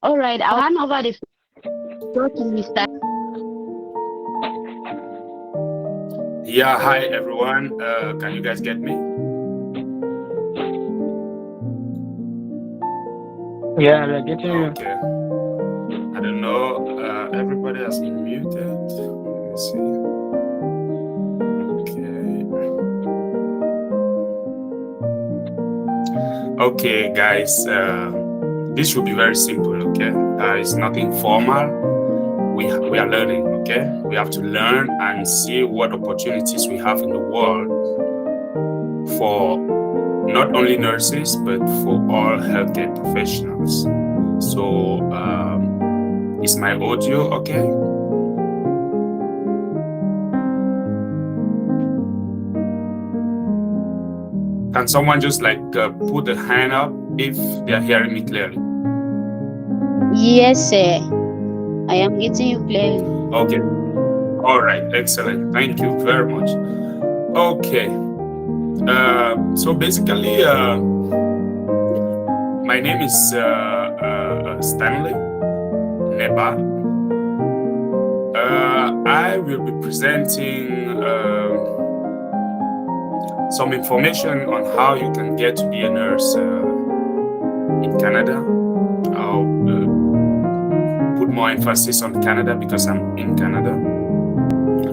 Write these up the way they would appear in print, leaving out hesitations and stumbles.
All right, I'll hand over the floor to Mr. Yeah, hi everyone. Can you guys get me? Yeah, we're getting you. Okay. I don't know. Everybody has been muted. Let me see. Okay, guys. This will be very simple. Okay, it's nothing formal. We are learning. Okay, we have to learn and see what opportunities we have in the world for not only nurses but for all healthcare professionals. So, is my audio okay? Can someone just put a hand up if they are hearing me clearly? Yes, sir. I am getting you clearly. Okay. All right. Excellent. Thank you very much. Okay. So basically, my name is Stanley Neba. I will be presenting some information on how you can get to be a nurse in Canada. I'll put more emphasis on Canada because I'm in Canada.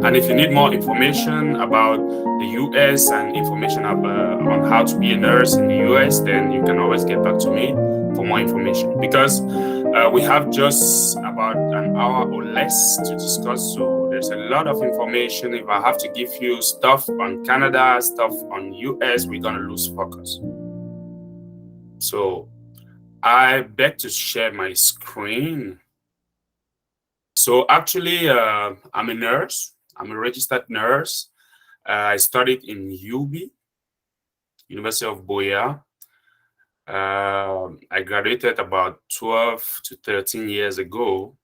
And if you need more information about the US and information on how to be a nurse in the US, then you can always get back to me for more information. Because we have just about an hour or less to discuss, so there's a lot of information. If I have to give you stuff on Canada, stuff on US, we're gonna lose focus. So I beg to share my screen. So actually, I'm a nurse. I'm a registered nurse. I studied in UB, University of Boya. I graduated about 12 to 13 years ago.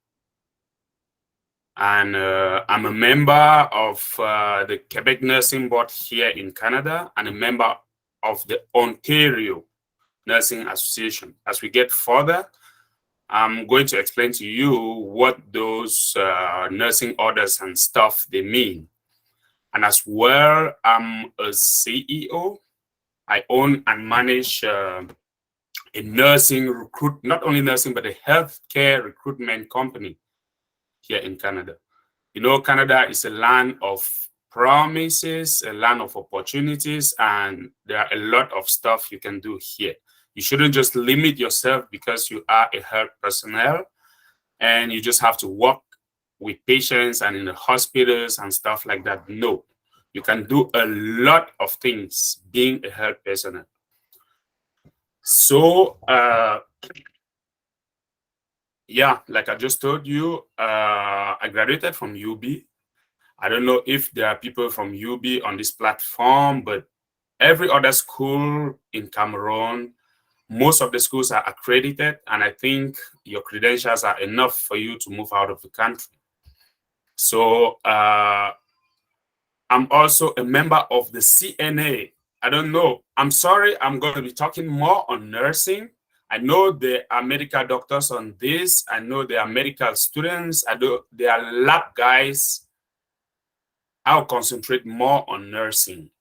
And I'm a member of the Quebec Nursing Board here in Canada and a member of the Ontario Nursing Association. As we get further, I'm going to explain to you what those nursing orders and stuff they mean. And as well, I'm a CEO. I own and manage a nursing not only nursing, but a healthcare recruitment company here in Canada. You know, Canada is a land of promises, a land of opportunities, and there are a lot of stuff you can do here. You shouldn't just limit yourself because you are a health personnel and you just have to work with patients and in the hospitals and stuff like that. No, you can do a lot of things being a health personnel. So, yeah, like I just told you, I graduated from UB. I don't know if there are people from UB on this platform, but every other school in Cameroon, most of the schools are accredited, and I think your credentials are enough for you to move out of the country. So I'm also a member of the CNA. I don't know. I'm sorry, I'm going to be talking more on nursing. I know there are medical doctors on this. I know there are medical students. I know there are lab guys. I'll concentrate more on nursing.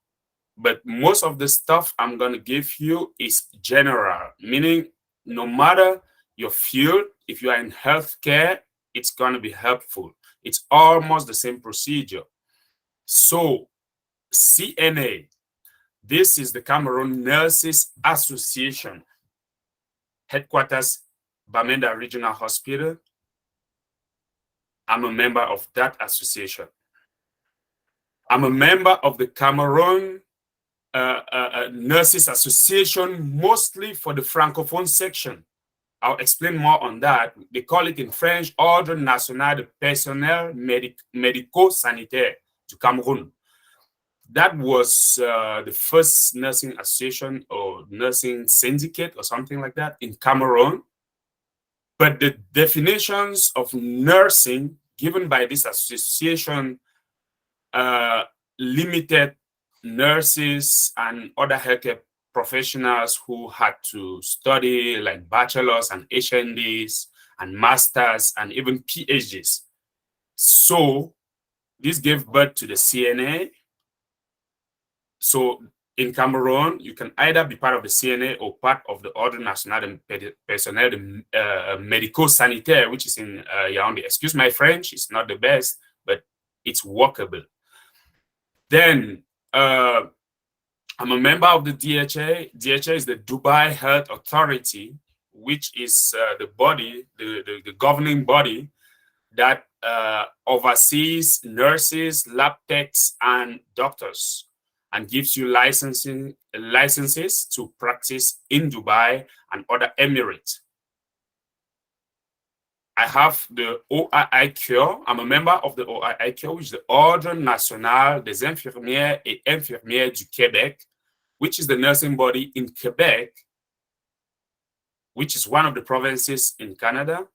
But most of the stuff I'm going to give you is general, meaning no matter your field, if you are in healthcare, it's going to be helpful. It's almost the same procedure. So, CNA, this is the Cameroon Nurses Association, headquarters, Bamenda Regional Hospital. I'm a member of that association. I'm a member of the Cameroon Nurses Association, mostly for the Francophone section. I'll explain more on that. They call it in French, Ordre National de Personnel Médico-Sanitaire du Cameroun. That was the first nursing association or nursing syndicate or something like that in Cameroon. But the definitions of nursing given by this association limited nurses and other healthcare professionals who had to study like bachelor's and HNDs and masters and even PhDs. So this gave birth to the CNA. So in Cameroon, you can either be part of the CNA or part of the Ordre National de Personnel Médico-Sanitaire, which is in Yaoundé. Excuse my French, it's not the best, but it's workable. Then I'm a member of the DHA. DHA is the Dubai Health Authority, which is the body, the governing body that oversees nurses, lab techs, and doctors, and gives you licenses to practice in Dubai and other Emirates. I have the OIIQ. I'm a member of the OIIQ, which is the Ordre National des Infirmières et Infirmières du Québec, which is the nursing body in Quebec, which is one of the provinces in Canada.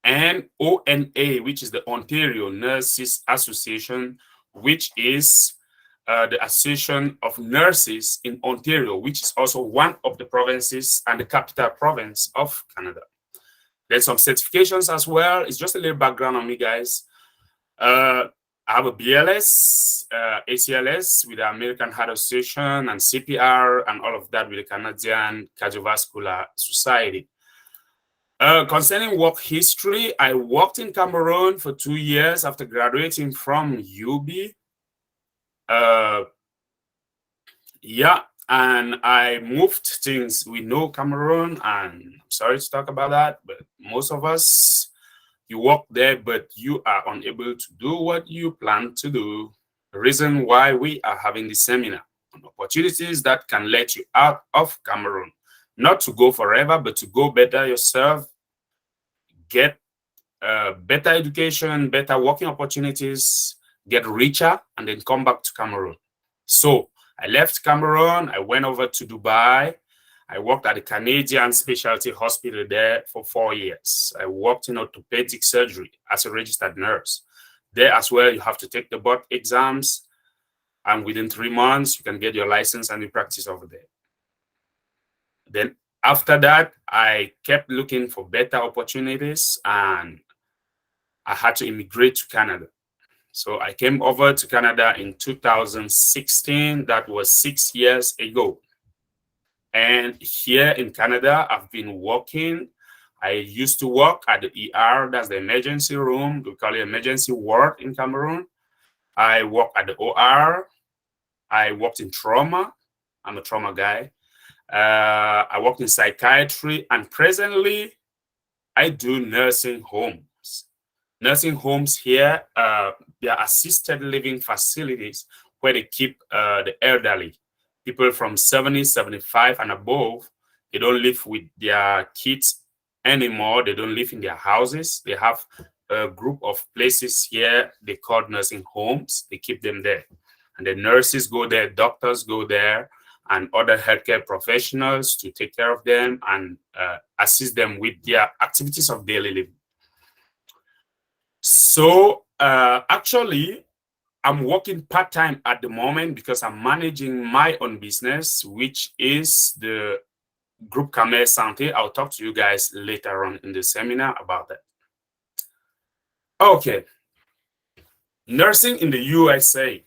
And ONA, which is the Ontario Nurses Association, which is the Association of Nurses in Ontario, which is also one of the provinces and the capital province of Canada. There's some certifications as well. It's just a little background on me, guys. I have a BLS, ACLS with the American Heart Association, and CPR, and all of that with the Canadian Cardiovascular Society. Concerning work history, I worked in Cameroon for 2 years after graduating from UB. And I moved things. We know Cameroon, and I'm sorry to talk about that, but most of us, you work there, but you are unable to do what you plan to do. The reason why we are having this seminar on opportunities that can let you out of Cameroon, not to go forever, but to go better yourself, get better education, better working opportunities, get richer, and then come back to Cameroon. So I left Cameroon, I went over to Dubai. I worked at the Canadian Specialty Hospital there for 4 years. I worked in orthopedic surgery as a registered nurse. There as well, you have to take the board exams, and within 3 months, you can get your license and you practice over there. Then after that, I kept looking for better opportunities, and I had to immigrate to Canada. So I came over to Canada in 2016. That was 6 years ago. And here in Canada, I've been working. I used to work at the ER, that's the emergency room. We call it emergency ward in Cameroon. I work at the OR. I worked in trauma. I'm a trauma guy. I work in psychiatry, and presently I do nursing homes. Nursing homes here, they are assisted living facilities where they keep the elderly, people from 70, 75 and above. They don't live with their kids anymore. They don't live in their houses. They have a group of places here they call nursing homes. They keep them there. And the nurses go there, doctors go there, and other healthcare professionals to take care of them and assist them with their activities of daily living. So actually, I'm working part-time at the moment because I'm managing my own business, which is the Group Camer Santé. I'll talk to you guys later on in the seminar about that. Okay. Nursing in the USA.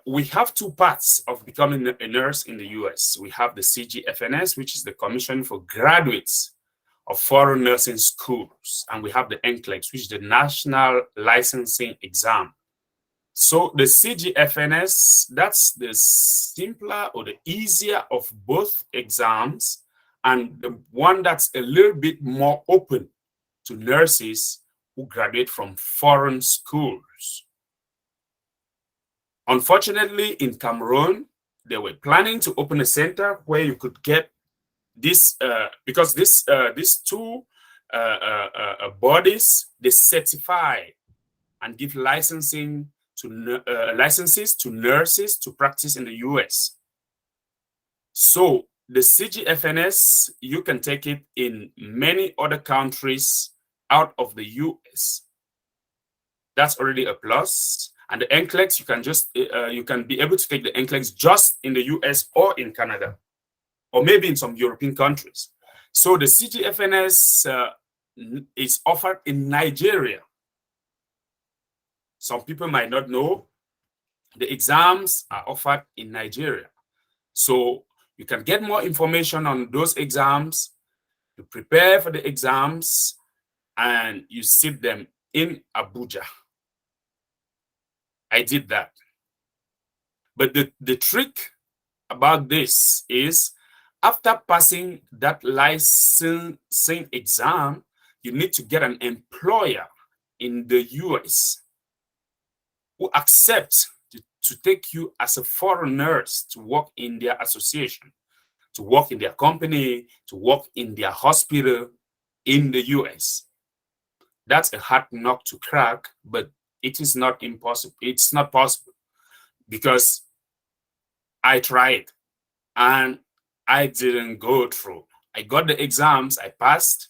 We have two parts of becoming a nurse in the US. We have the CGFNS, which is the Commission for Graduates of Foreign Nursing Schools. And we have the NCLEX, which is the National Licensing Exam. So the CGFNS, that's the simpler or the easier of both exams, and the one that's a little bit more open to nurses who graduate from foreign schools. Unfortunately, in Cameroon, they were planning to open a center where you could get this, because these two bodies, they certify and give licenses to nurses to practice in the US. So the CGFNS, you can take it in many other countries out of the US. That's already a plus. And the NCLEX, you can be able to take the NCLEX just in the US or in Canada, or maybe in some European countries. So the CGFNS is offered in Nigeria. Some people might not know the exams are offered in Nigeria. So you can get more information on those exams, you prepare for the exams, and you sit them in Abuja. I did that. But the trick about this is after passing that licensing exam, you need to get an employer in the US who accepts to take you as a foreign nurse to work in their association, to work in their company, to work in their hospital in the US. That's a hard nut to crack, but it is not impossible. It's not possible because I tried and I didn't go through. I got the exams, I passed,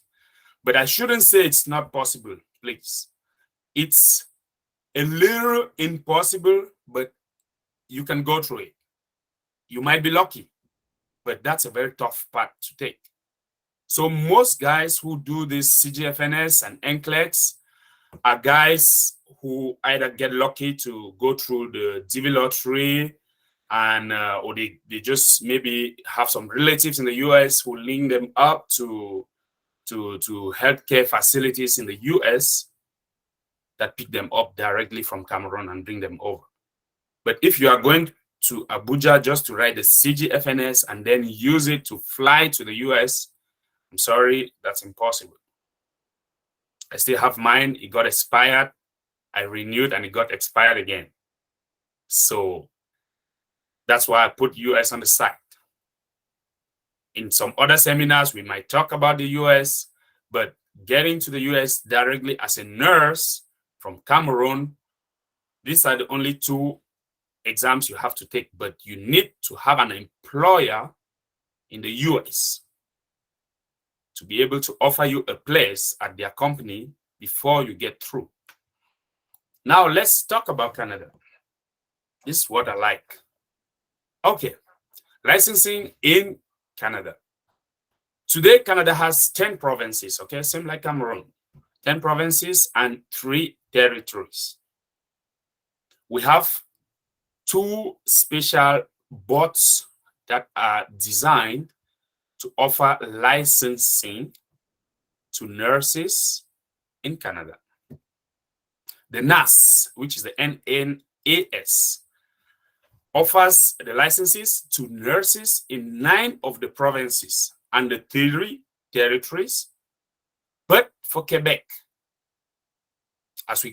but I shouldn't say it's not possible, please. It's a little impossible, but you can go through it. You might be lucky, but that's a very tough path to take. So most guys who do this CGFNS and NCLEX are guys who either get lucky to go through the DV lottery and or they just maybe have some relatives in the US who link them up to healthcare facilities in the US that pick them up directly from Cameroon and bring them over. But if you are going to Abuja just to write the CGFNS and then use it to fly to the US, I'm sorry, that's impossible. I still have mine. It got expired. I renewed and it got expired again. So that's why I put US on the side. In some other seminars, we might talk about the US, but getting to the US directly as a nurse from Cameroon, these are the only two exams you have to take, but you need to have an employer in the US to be able to offer you a place at their company before you get through. Now let's talk about Canada. This is what I like. Okay, licensing in Canada. Today, Canada has 10 provinces, okay, same like Cameroon. 10 provinces and 3 territories. We have 2 special boards that are designed to offer licensing to nurses in Canada. The NAS, which is the NNAS, offers the licenses to nurses in 9 of the provinces and the 3 territories, but for Quebec. As we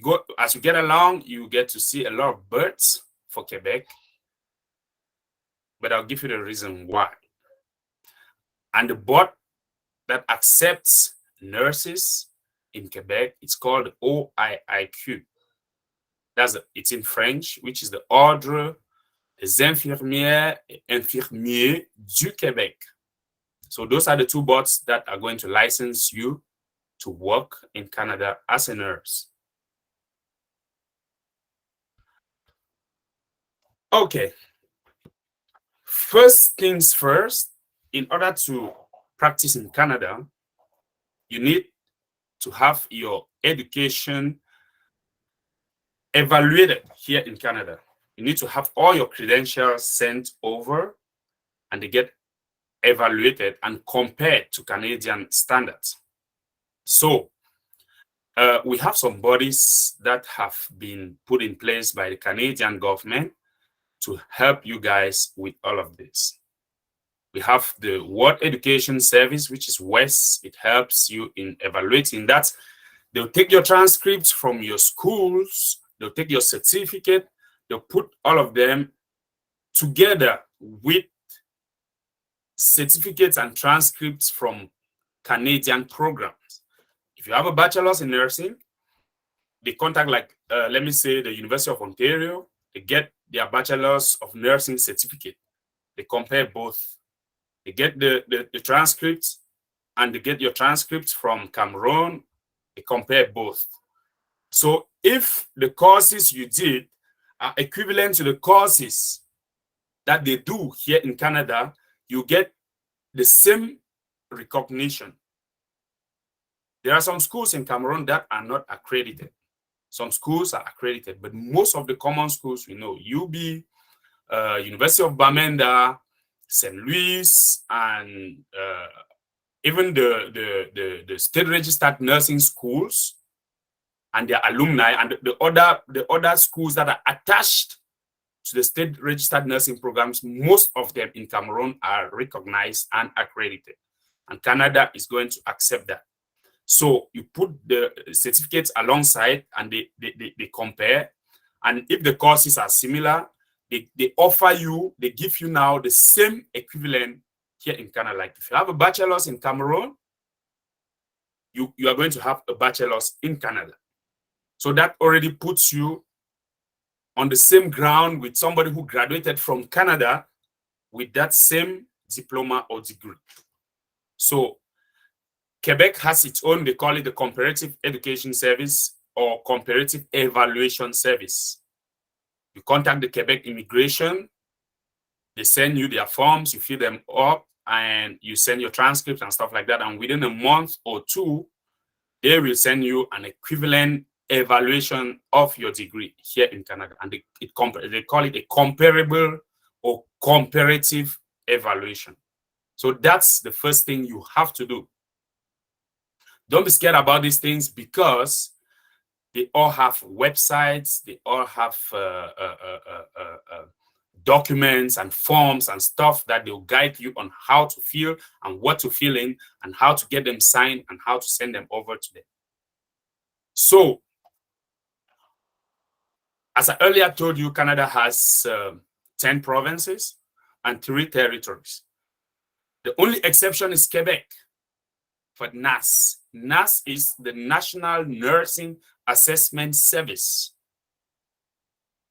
get along, you get to see a lot of birds for Quebec, but I'll give you the reason why. And the board that accepts nurses in Quebec, it's called OIIQ. It's in French, which is the Ordre des infirmières et infirmiers du Québec. So those are the 2 boards that are going to license you to work in Canada as a nurse. Okay. First things first, in order to practice in Canada, you need to have your education evaluated here in Canada. You need to have all your credentials sent over and they get evaluated and compared to Canadian standards. So we have some bodies that have been put in place by the Canadian government to help you guys with all of this. We have the World Education Service, which is WES. It helps you in evaluating that. They'll take your transcripts from your schools, they'll take your certificate, they'll put all of them together with certificates and transcripts from Canadian programs. If you have a bachelor's in nursing, they contact, like, let me say, the University of Ontario, they get their bachelor's of nursing certificate. They compare both. They get the transcripts and they get your transcripts from Cameroon. They compare both. So if the courses you did are equivalent to the courses that they do here in Canada, you get the same recognition. There are some schools in Cameroon that are not accredited. Some schools are accredited, but most of the common schools we know, UB, University of Bamenda, St. Louis, and even the state registered nursing schools and their alumni and the other schools that are attached to the state registered nursing programs, most of them in Cameroon are recognized and accredited. And Canada is going to accept that. So you put the certificates alongside and they compare. And if the courses are similar, they offer you, they give you now the same equivalent here in Canada. Like if you have a bachelor's in Cameroon, you are going to have a bachelor's in Canada. So that already puts you on the same ground with somebody who graduated from Canada with that same diploma or degree. So Quebec has its own, they call it the Comparative Education Service or Comparative Evaluation Service. You contact the Quebec Immigration, they send you their forms, you fill them up, and you send your transcripts and stuff like that. And within a month or two, they will send you an equivalent evaluation of your degree here in Canada. And they call it a comparable or comparative evaluation. So that's the first thing you have to do. Don't be scared about these things because they all have websites, they all have documents and forms and stuff that they'll guide you on how to fill and what to fill in and how to get them signed and how to send them over to them. So, as I earlier told you, Canada has 10 provinces and 3 territories. The only exception is Quebec for NAS. NAS is the National Nursing Assessment Service.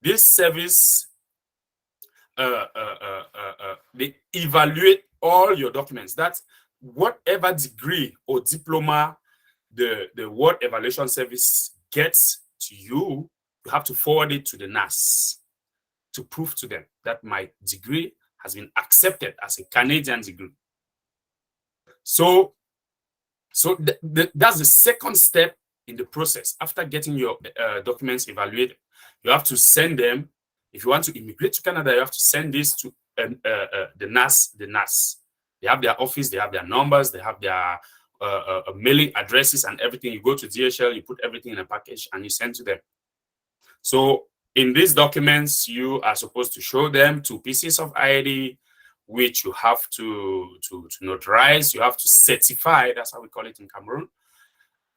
This service, they evaluate all your documents. That's whatever degree or diploma the World Evaluation Service gets to you, you have to forward it to the NAS to prove to them that my degree has been accepted as a Canadian degree. So that's the second step in the process. After getting your documents evaluated, you have to send them. If you want to immigrate to Canada, you have to send this to the NAS. The NAS. They have their office, they have their numbers, they have their mailing addresses and everything. You go to DHL, you put everything in a package and you send to them. So in these documents, you are supposed to show them 2 pieces of ID, which you have to notarize, you have to certify, that's how we call it in Cameroon.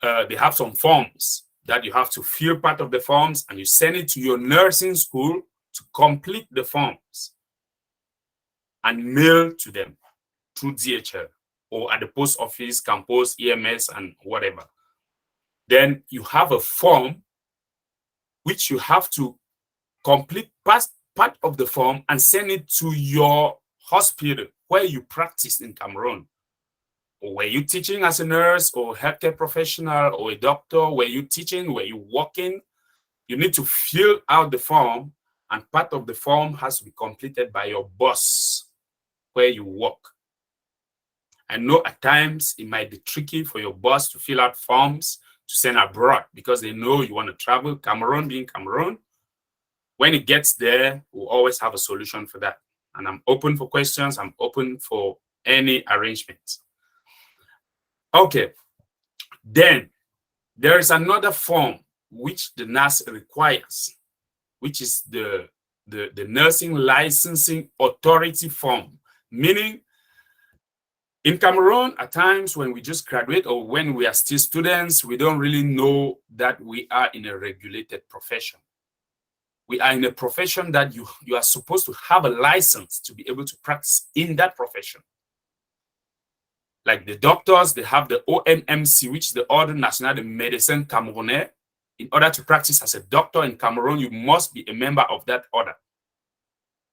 They have some forms that you have to fill part of the forms and you send it to your nursing school to complete the forms and mail to them through DHL or at the post office, campus, EMS, and whatever. Then you have a form which you have to complete part of the form and send it to your hospital where you practice in Cameroon. Or were you teaching as a nurse or healthcare professional or a doctor? Were you teaching? Were you working? You need to fill out the form, and part of the form has to be completed by your boss where you work. I know at times it might be tricky for your boss to fill out forms to send abroad because they know you want to travel. Cameroon being Cameroon, when it gets there, we'll always have a solution for that. And I'm open for questions. I'm open for any arrangements. Okay. Then there is another form which the NAS requires, which is the Nursing Licensing Authority form, meaning in Cameroon, at times when we just graduate or when we are still students, we don't really know that we are in a regulated profession. We are in a profession that you are supposed to have a license to be able to practice in that profession. Like the doctors, they have the ONMC, which is the Ordre National de Médecins Camerounais. In order to practice as a doctor in Cameroon, you must be a member of that order.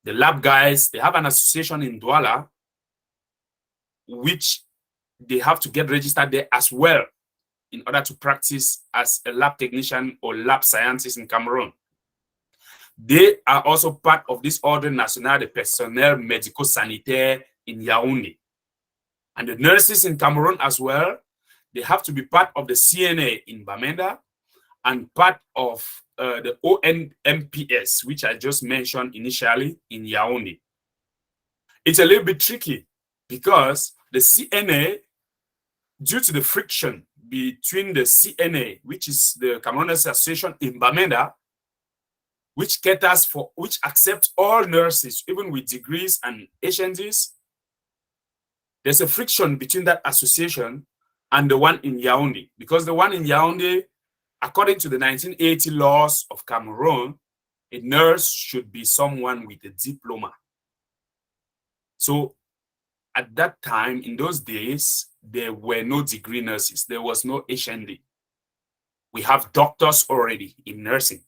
The lab guys, they have an association in Douala, which they have to get registered there as well in order to practice as a lab technician or lab scientist in Cameroon. They are also part of this Ordre National de Personnel Médico-Sanitaire in Yaoundé. And the nurses in Cameroon as well, they have to be part of the CNA in Bamenda and part of the ONMPS, which I just mentioned initially in Yaoundé. It's a little bit tricky because the CNA, due to the friction between the CNA, which is the Cameroon Nurses Association in Bamenda, which caters for, which accepts all nurses, even with degrees and HNDs, there's a friction between that association and the one in Yaoundé, because the one in Yaoundé, according to the 1980 laws of Cameroon, a nurse should be someone with a diploma. So at that time, in those days, there were no degree nurses. There was no HND. We have doctors already in nursing.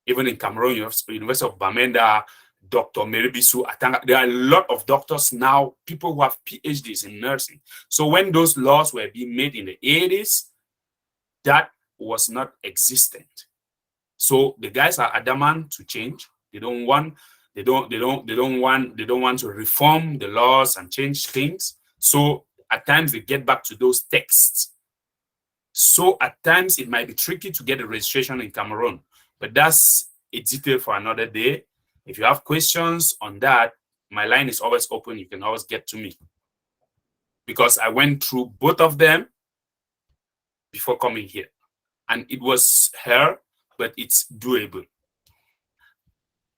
Even in Cameroon, you have University of Bamenda, Dr. Meribisu Atanga. There are a lot of doctors now, people who have PhDs in nursing. So when those laws were being made in the 80s, that was not existent. So the guys are adamant to change. They don't want to reform the laws and change things. So at times they get back to those texts. So at times it might be tricky to get a registration in Cameroon, but that's a detail for another day. If you have questions on that, my line is always open. You can always get to me, because I went through both of them before coming here, and it was hard, but it's doable.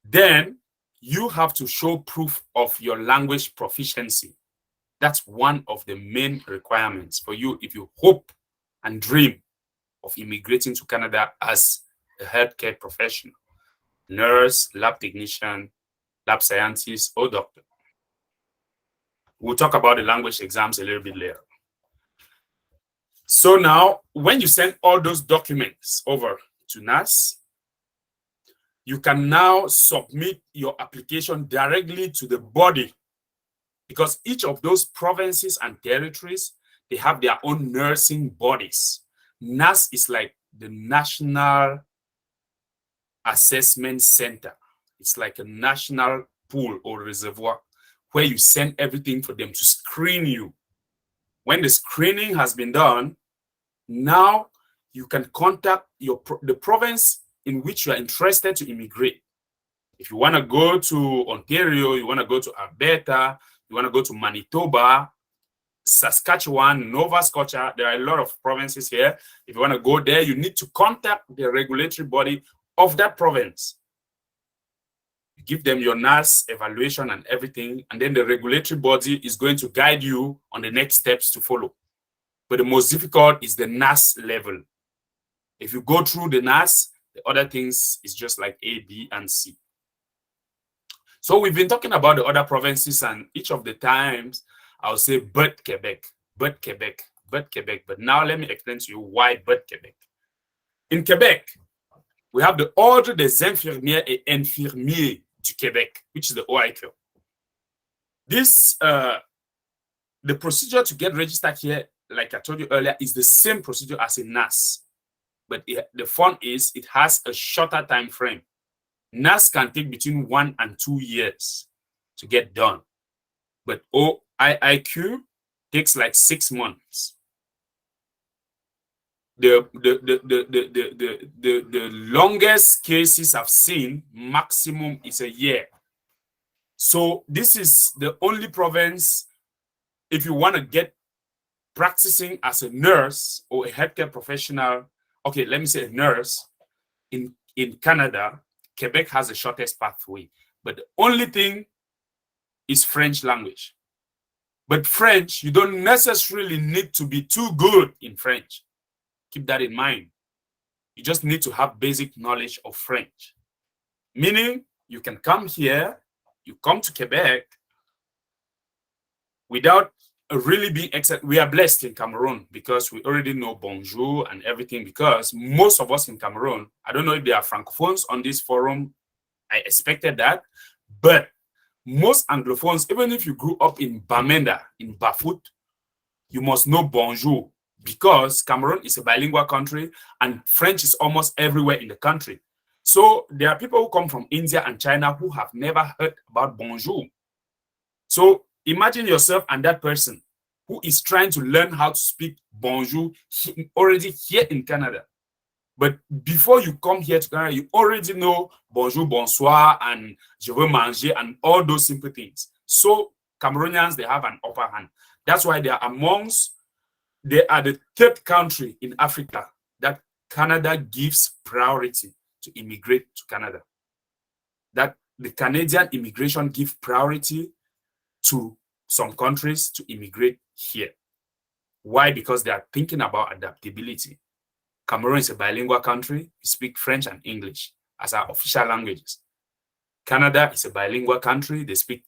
Then you have to show proof of your language proficiency. That's one of the main requirements for you if you hope and dream of immigrating to Canada as a healthcare professional, nurse, lab technician, lab scientist, or doctor. We'll talk about the language exams a little bit later. So now, when you send all those documents over to NAS, you can now submit your application directly to the body, because each of those provinces and territories, they have their own nursing bodies. NAS is like the National Assessment Center. It's like a national pool or reservoir where you send everything for them to screen you. When the screening has been done, now you can contact the province in which you are interested to immigrate. If you want to go to Ontario, you want to go to Alberta, you want to go to Manitoba, Saskatchewan, Nova Scotia, there are a lot of provinces here. If you want to go there, you need to contact the regulatory body of that province. You give them your NAS evaluation and everything, and then the regulatory body is going to guide you on the next steps to follow. But the most difficult is the NAS level. If you go through the NAS, the other things is just like A, B, and C. So we've been talking about the other provinces, and each of the times I'll say, but Quebec, but Quebec, but Quebec. But now let me explain to you why but Quebec. In Quebec, we have the Ordre des Infirmières et Infirmiers du Québec, which is the OIQ. This, the procedure to get registered here, like I told you earlier, is the same procedure as in NAS. But the fun is it has a shorter time frame. NAS can take between 1 and 2 years to get done. But OIQ takes like 6 months. The longest cases I've seen, maximum is a year. So this is the only province, if you want to get practicing as a nurse or a healthcare professional, okay, let me say a nurse, in Canada, Quebec has the shortest pathway. But the only thing is French language. But French, you don't necessarily need to be too good in French. Keep that in mind. You just need to have basic knowledge of French. Meaning, you can come here, you come to Quebec without really being excited. We are blessed in Cameroon because we already know bonjour and everything, because most of us in Cameroon, I don't know if there are francophones on this forum, I expected that, but most anglophones, even if you grew up in Bamenda, in Bafut, you must know bonjour, because Cameroon is a bilingual country and French is almost everywhere in the country. So there are people who come from India and China who have never heard about bonjour. So imagine yourself and that person. who is trying to learn how to speak bonjour already here in Canada. But before you come here to Canada, you already know bonjour, bonsoir, and je veux manger, and all those simple things. So Cameroonians, they have an upper hand. That's why they are the third country in Africa that Canada gives priority to immigrate to Canada. That the Canadian immigration give priority to some countries to immigrate here. Why? Because they are thinking about adaptability. Cameroon is a bilingual country. We speak French and English as our official languages. Canada is a bilingual country. They speak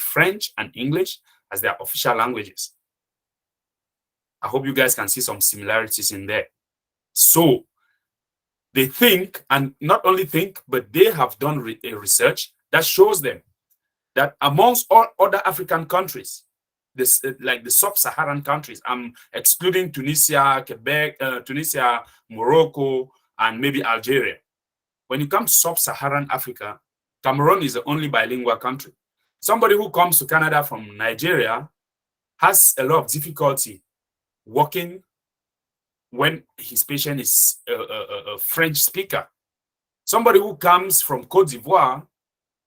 French and English as their official languages. I hope you guys can see some similarities in there. So they think, and not only think, but they have done a research that shows them that amongst all other African countries, like the sub-Saharan countries, I'm excluding Tunisia, Quebec, Tunisia, Morocco, and maybe Algeria. When you come to sub-Saharan Africa, Cameroon is the only bilingual country. Somebody who comes to Canada from Nigeria has a lot of difficulty working when his patient is a French speaker. Somebody who comes from Cote d'Ivoire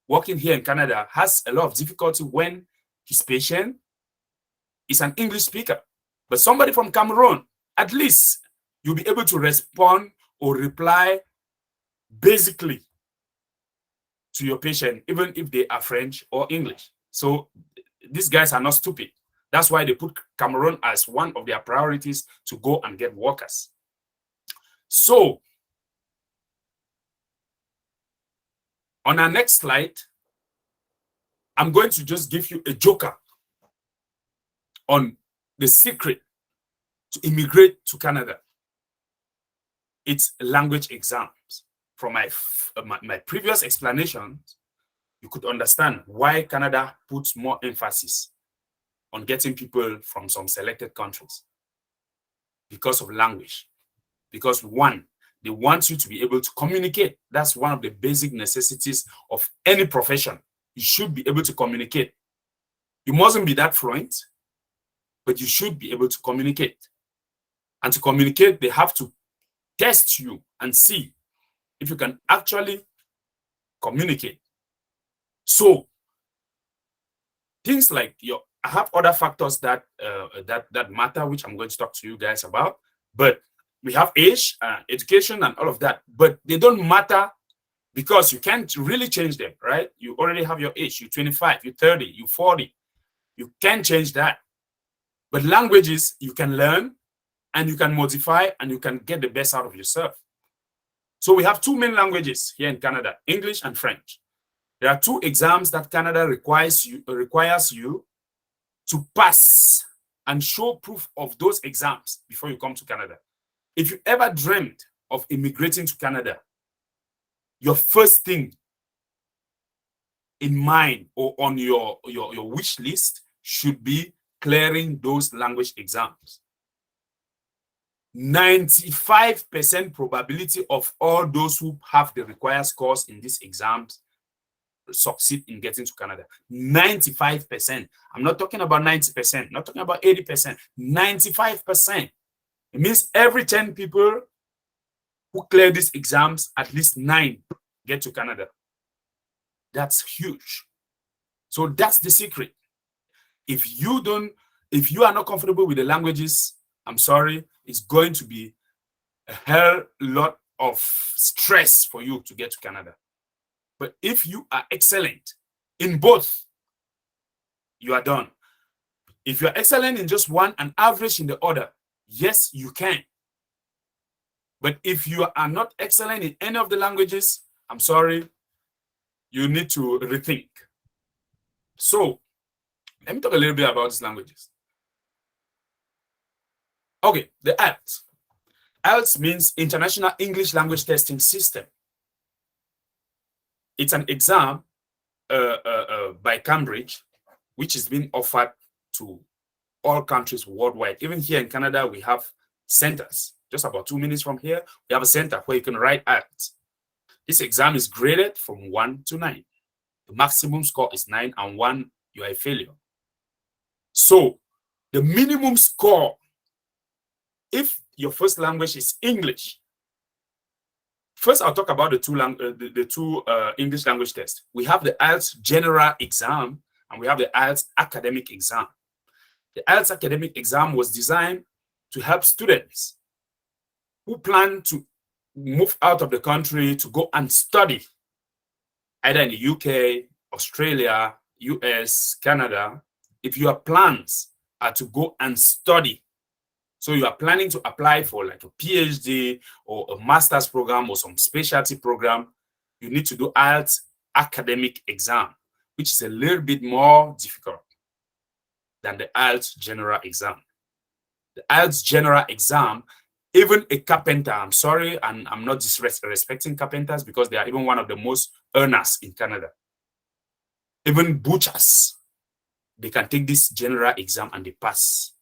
working here in Canada has a lot of difficulty when his patient is an English speaker. But somebody from Cameroon, at least you'll be able to respond or reply basically to your patient, even if they are French or English. So these guys are not stupid. That's why they put Cameroon as one of their priorities to go and get workers. So on our next slide, I'm going to just give you a joker on the secret to immigrate to Canada. It's language exams. From my previous explanations, you could understand why Canada puts more emphasis on getting people from some selected countries because of language. Because one, they want you to be able to communicate. That's one of the basic necessities of any profession. You should be able to communicate. You mustn't be that fluent, but you should be able to communicate. And to communicate, they have to test you and see if you can actually communicate. So things like I have other factors that that matter, which I'm going to talk to you guys about. But we have age, education, and all of that. But they don't matter because you can't really change them, right? You already have your age. You're 25, you're 30, you're 40. You can't change that. But languages you can learn, and you can modify, and you can get the best out of yourself. So we have two main languages here in Canada, English and French. There are two exams that Canada requires you to pass and show proof of those exams before you come to Canada. If you ever dreamed of immigrating to Canada, your first thing in mind or on your wish list should be clearing those language exams. 95% probability of all those who have the required scores in these exams succeed in getting to Canada. 95%. I'm not talking about 90%, not talking about 80%, 95%. It means every 10 people who clear these exams, at least 9 get to Canada. That's huge. So that's the secret. If you are not comfortable with the languages, I'm sorry, it's going to be a hell lot of stress for you to get to Canada. But if you are excellent in both, you are done. If you're excellent in just one and average in the other, yes, you can. But if you are not excellent in any of the languages, I'm sorry, you need to rethink. So let me talk a little bit about these languages. Okay, the IELTS. IELTS means International English Language Testing System. It's an exam by Cambridge, which is being offered to all countries worldwide. Even here in Canada, we have centers. Just about 2 minutes from here, we have a center where you can write IELTS. This exam is graded from 1 to 9. The maximum score is 9, and 1, you are a failure. So The minimum score, if your first language is English. First, I'll talk about the two English language tests. We have the IELTS general exam and we have the IELTS academic exam. The IELTS academic exam was designed to help students who plan to move out of the country to go and study, either in the UK, Australia, US, Canada. If your plans are to go and study, so you are planning to apply for like a PhD or a master's program or some specialty program, you need to do IELTS academic exam, which is a little bit more difficult than the IELTS general exam. The IELTS general exam, even a carpenter, I'm sorry, and I'm not disrespecting carpenters because they are even one of the most earners in Canada. Even butchers, they can take this general exam and they pass.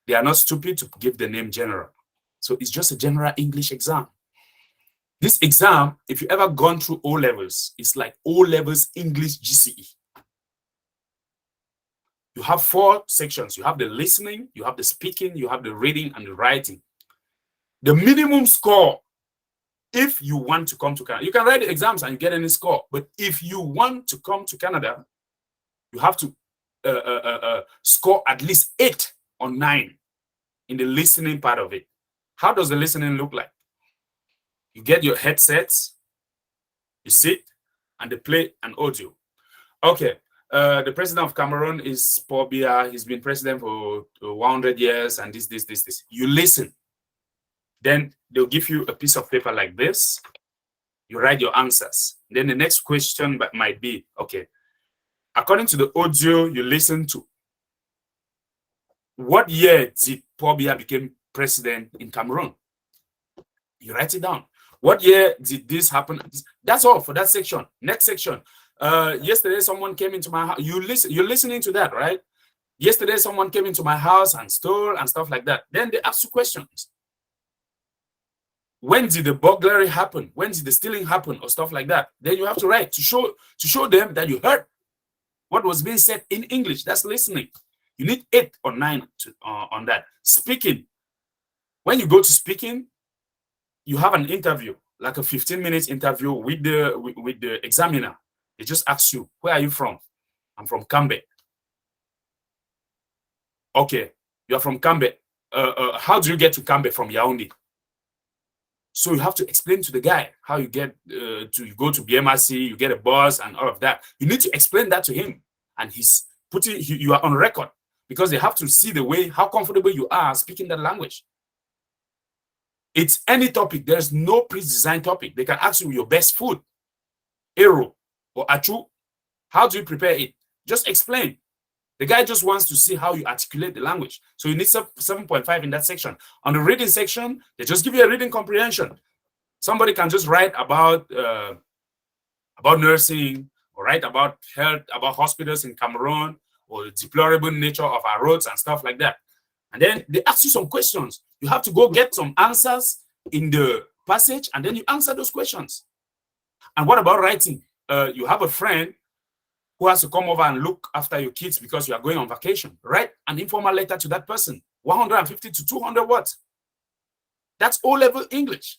They are not stupid to give the name general. So it's just a general English exam. This exam, if you ever gone through O levels, it's like O levels English GCE. You have 4 sections. You have the listening, you have the speaking, you have the reading and the writing. The minimum score, if you want to come to Canada, you can write the exams and you get any score. But if you want to come to Canada, you have to score at least 8 or 9 in the listening part of it. How does the listening look like? You get your headsets, you sit, and they play an audio. Okay, the president of Cameroon is Paul Biya. He's been president for 100 years, and this. You listen. Then they'll give you a piece of paper like this. You write your answers. Then the next question might be, okay, according to the audio you listen to, what year did Paul Biya become president in Cameroon? You write it down. What year did this happen? That's all for that section. Next section. Yesterday someone came into my house. You're listening to that, right? Yesterday someone came into my house and stole and stuff like that. Then they ask you questions. When did the burglary happen? When did the stealing happen or stuff like that? Then you have to write to show them that you heard what was being said in English. That's listening. You need 8 or 9 on that. Speaking. When you go to speaking, you have an interview, like a 15-minute interview with the examiner. They just ask you, where are you from? I'm from Cambe. Okay, you're from Cambe. How do you get to Cambe from Yaoundé? So you have to explain to the guy how you get you go to BMRC, you get a bus and all of that. You need to explain that to him. And you are on record because they have to see the way, how comfortable you are speaking that language. It's any topic. There's no pre-designed topic. They can ask you your best food, ero or achu. How do you prepare it? Just explain. The guy just wants to see how you articulate the language. So you need 7.5 in that section. On the reading section, they just give you a reading comprehension. Somebody can just write about nursing or write about health, about hospitals in Cameroon or the deplorable nature of our roads and stuff like that. And then they ask you some questions. You have to go get some answers in the passage and then you answer those questions. And what about writing? You have a friend who has to come over and look after your kids because you are going on vacation. Write an informal letter to that person, 150 to 200 words. That's O-level English.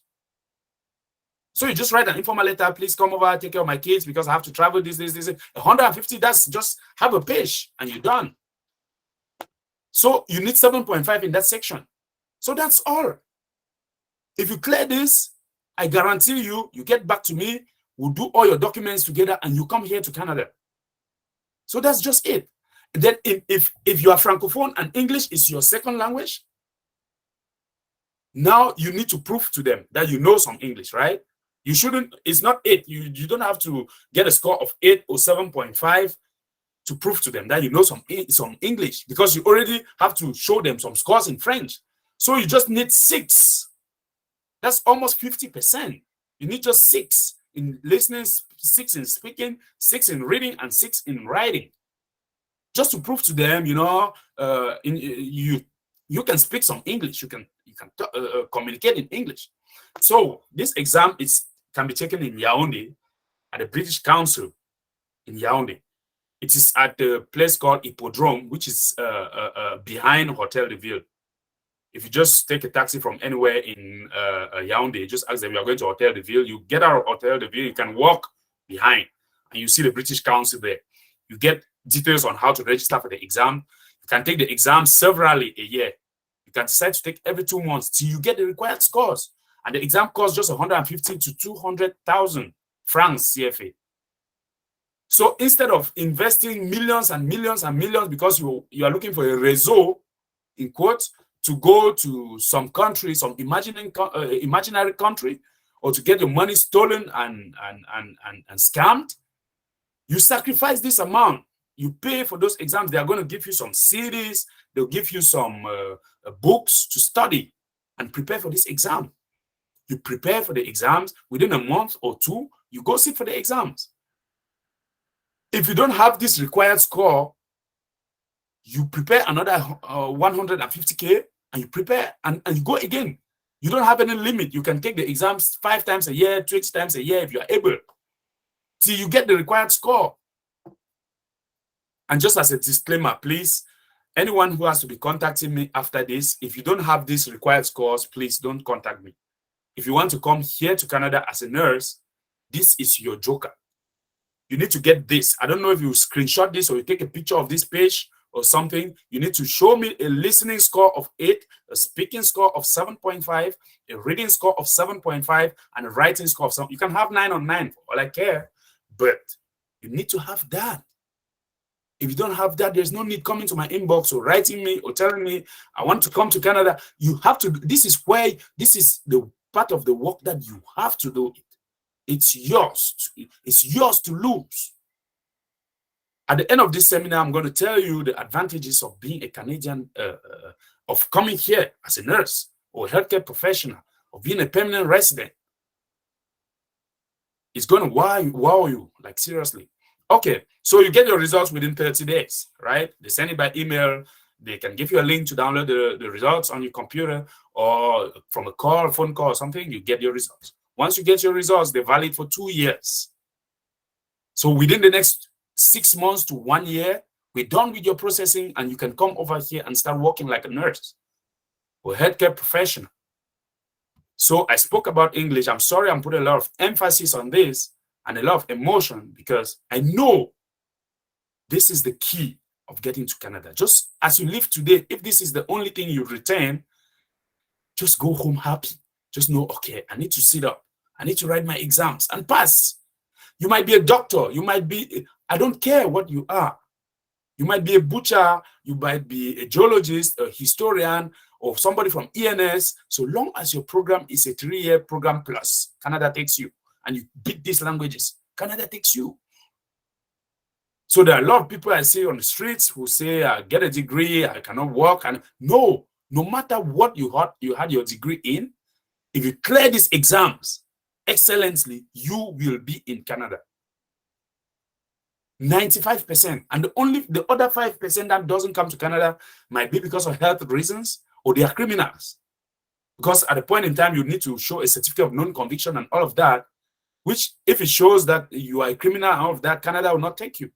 So you just write an informal letter, please come over, take care of my kids because I have to travel, this. 150, that's just have a page and you're done. So you need 7.5 in that section. So that's all. If you clear this, I guarantee you get back to me, we'll do all your documents together and you come here to Canada. So that's just it. Then if you are Francophone and English is your second language, now you need to prove to them that you know some English, right? You shouldn't, it's not 8. You don't have to get a score of 8 or 7.5 to prove to them that you know some English because you already have to show them some scores in French. So you just need 6. That's almost 50%. You need just 6 in listening, 6 in speaking, 6 in reading, and 6 in writing. Just to prove to them, you can speak some English. You can communicate in English. So this exam can be taken in Yaoundé at the British Council in Yaoundé. It is at a place called Hippodrome, which is behind Hotel de Ville. If you just take a taxi from anywhere in Yaoundé, just ask them you are going to Hotel de Ville. You get out of Hotel de Ville, you can walk behind, and you see the British Council there. You get details on how to register for the exam. You can take the exam severally a year. You can decide to take every 2 months till you get the required scores. And the exam costs just 150 to 200,000 francs CFA. So instead of investing millions and millions and millions because you are looking for a réseau, in quotes, to go to some country, some imaginary country, or to get your money stolen and scammed, you sacrifice this amount. You pay for those exams. They are going to give you some CDs. They'll give you some books to study and prepare for this exam. You prepare for the exams. Within a month or two, you go sit for the exams. If you don't have this required score, you prepare another 150K and you prepare and you go again. You don't have any limit. You can take the exams 5 times a year, 20 times a year if you're able. Till you get the required score. And just as a disclaimer, please, anyone who has to be contacting me after this, if you don't have these required scores, please don't contact me. If you want to come here to Canada as a nurse, this is your joker. You need to get this. I don't know if you screenshot this or you take a picture of this page or something. You need to show me a listening score of 8, a speaking score of 7.5, a reading score of 7.5, and a writing score of 7. You can have 9 on 9 for all I care, but you need to have that. If you don't have that, there's no need coming to my inbox or writing me or telling me, I want to come to Canada. You have to, this is the part of the work that you have to do it. It's yours. It's yours to lose. At the end of this seminar, I'm going to tell you the advantages of being a Canadian, of coming here as a nurse or a healthcare professional, of being a permanent resident. It's going to wow you, like seriously. Okay, so you get your results within 30 days, right? They send it by email. They can give you a link to download the results on your computer, or from a call, phone call or something, you get your results. Once you get your results, they're valid for 2 years. So within the next 6 months to 1 year, we're done with your processing and you can come over here and start working like a nurse or a healthcare professional. So I spoke about English. I'm sorry I'm putting a lot of emphasis on this and a lot of emotion because I know this is the key of getting to Canada. Just as you live today, if this is the only thing you retain, just go home happy. Just know, okay, I need to sit up. I need to write my exams and pass. You might be a doctor. You might be, I don't care what you are. You might be a butcher. You might be a geologist, a historian, or somebody from ENS. So long as your program is a 3-year program plus, Canada takes you. And you beat these languages, Canada takes you. So there are a lot of people I see on the streets who say, I get a degree, I cannot work. And no matter what you had your degree in, if you clear these exams excellently, you will be in Canada. 95%. And the other 5% that doesn't come to Canada might be because of health reasons or they are criminals. Because at a point in time, you need to show a certificate of non-conviction and all of that, which if it shows that you are a criminal and all of that, Canada will not take you.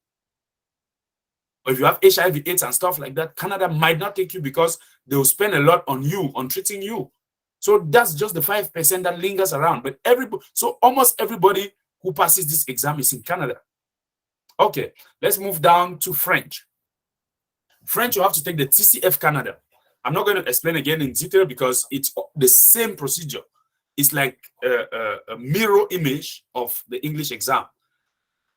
Or if you have HIV, AIDS and stuff like that, Canada might not take you because they will spend a lot on you, on treating you. So that's just the 5% that lingers around. But so almost everybody who passes this exam is in Canada. Okay, let's move down to French. French, you have to take the TCF Canada. I'm not going to explain again in detail because it's the same procedure. It's like a mirror image of the English exam.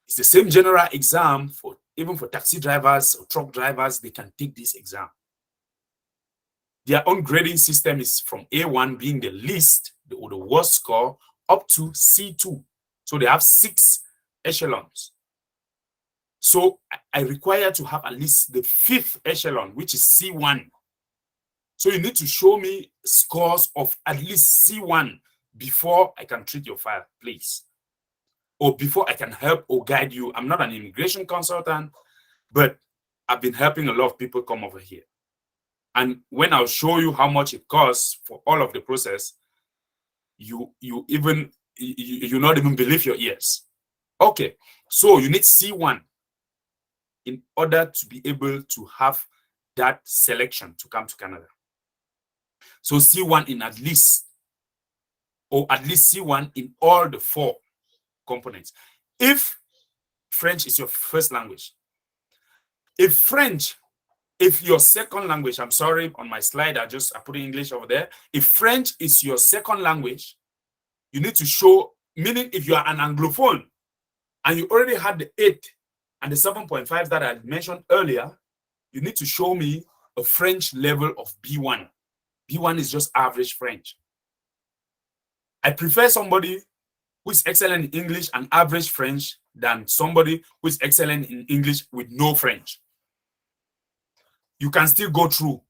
It's the same general exam even for taxi drivers or truck drivers, they can take this exam. Their own grading system is from A1 being the least or the worst score up to C2. So they have 6 echelons. So I require to have at least the 5th echelon, which is C1. So you need to show me scores of at least C1 before I can treat your file, please. Or before I can help or guide you. I'm not an immigration consultant, but I've been helping a lot of people come over here. And when I'll show you how much it costs for all of the process, you not even believe your ears. Okay, so you need C1. in order to be able to have that selection to come to Canada. So C1 in at least, or at least C1 in all the 4 components. If French is your first language, if your second language, I'm sorry, on my slide, I put English over there. If French is your second language, you need to show, meaning if you are an Anglophone and you already had the 8 and the 7.5 that I mentioned earlier, you need to show me a French level of B1. B1 is just average French. I prefer somebody who is excellent in English and average French than somebody who is excellent in English with no French. You can still go through,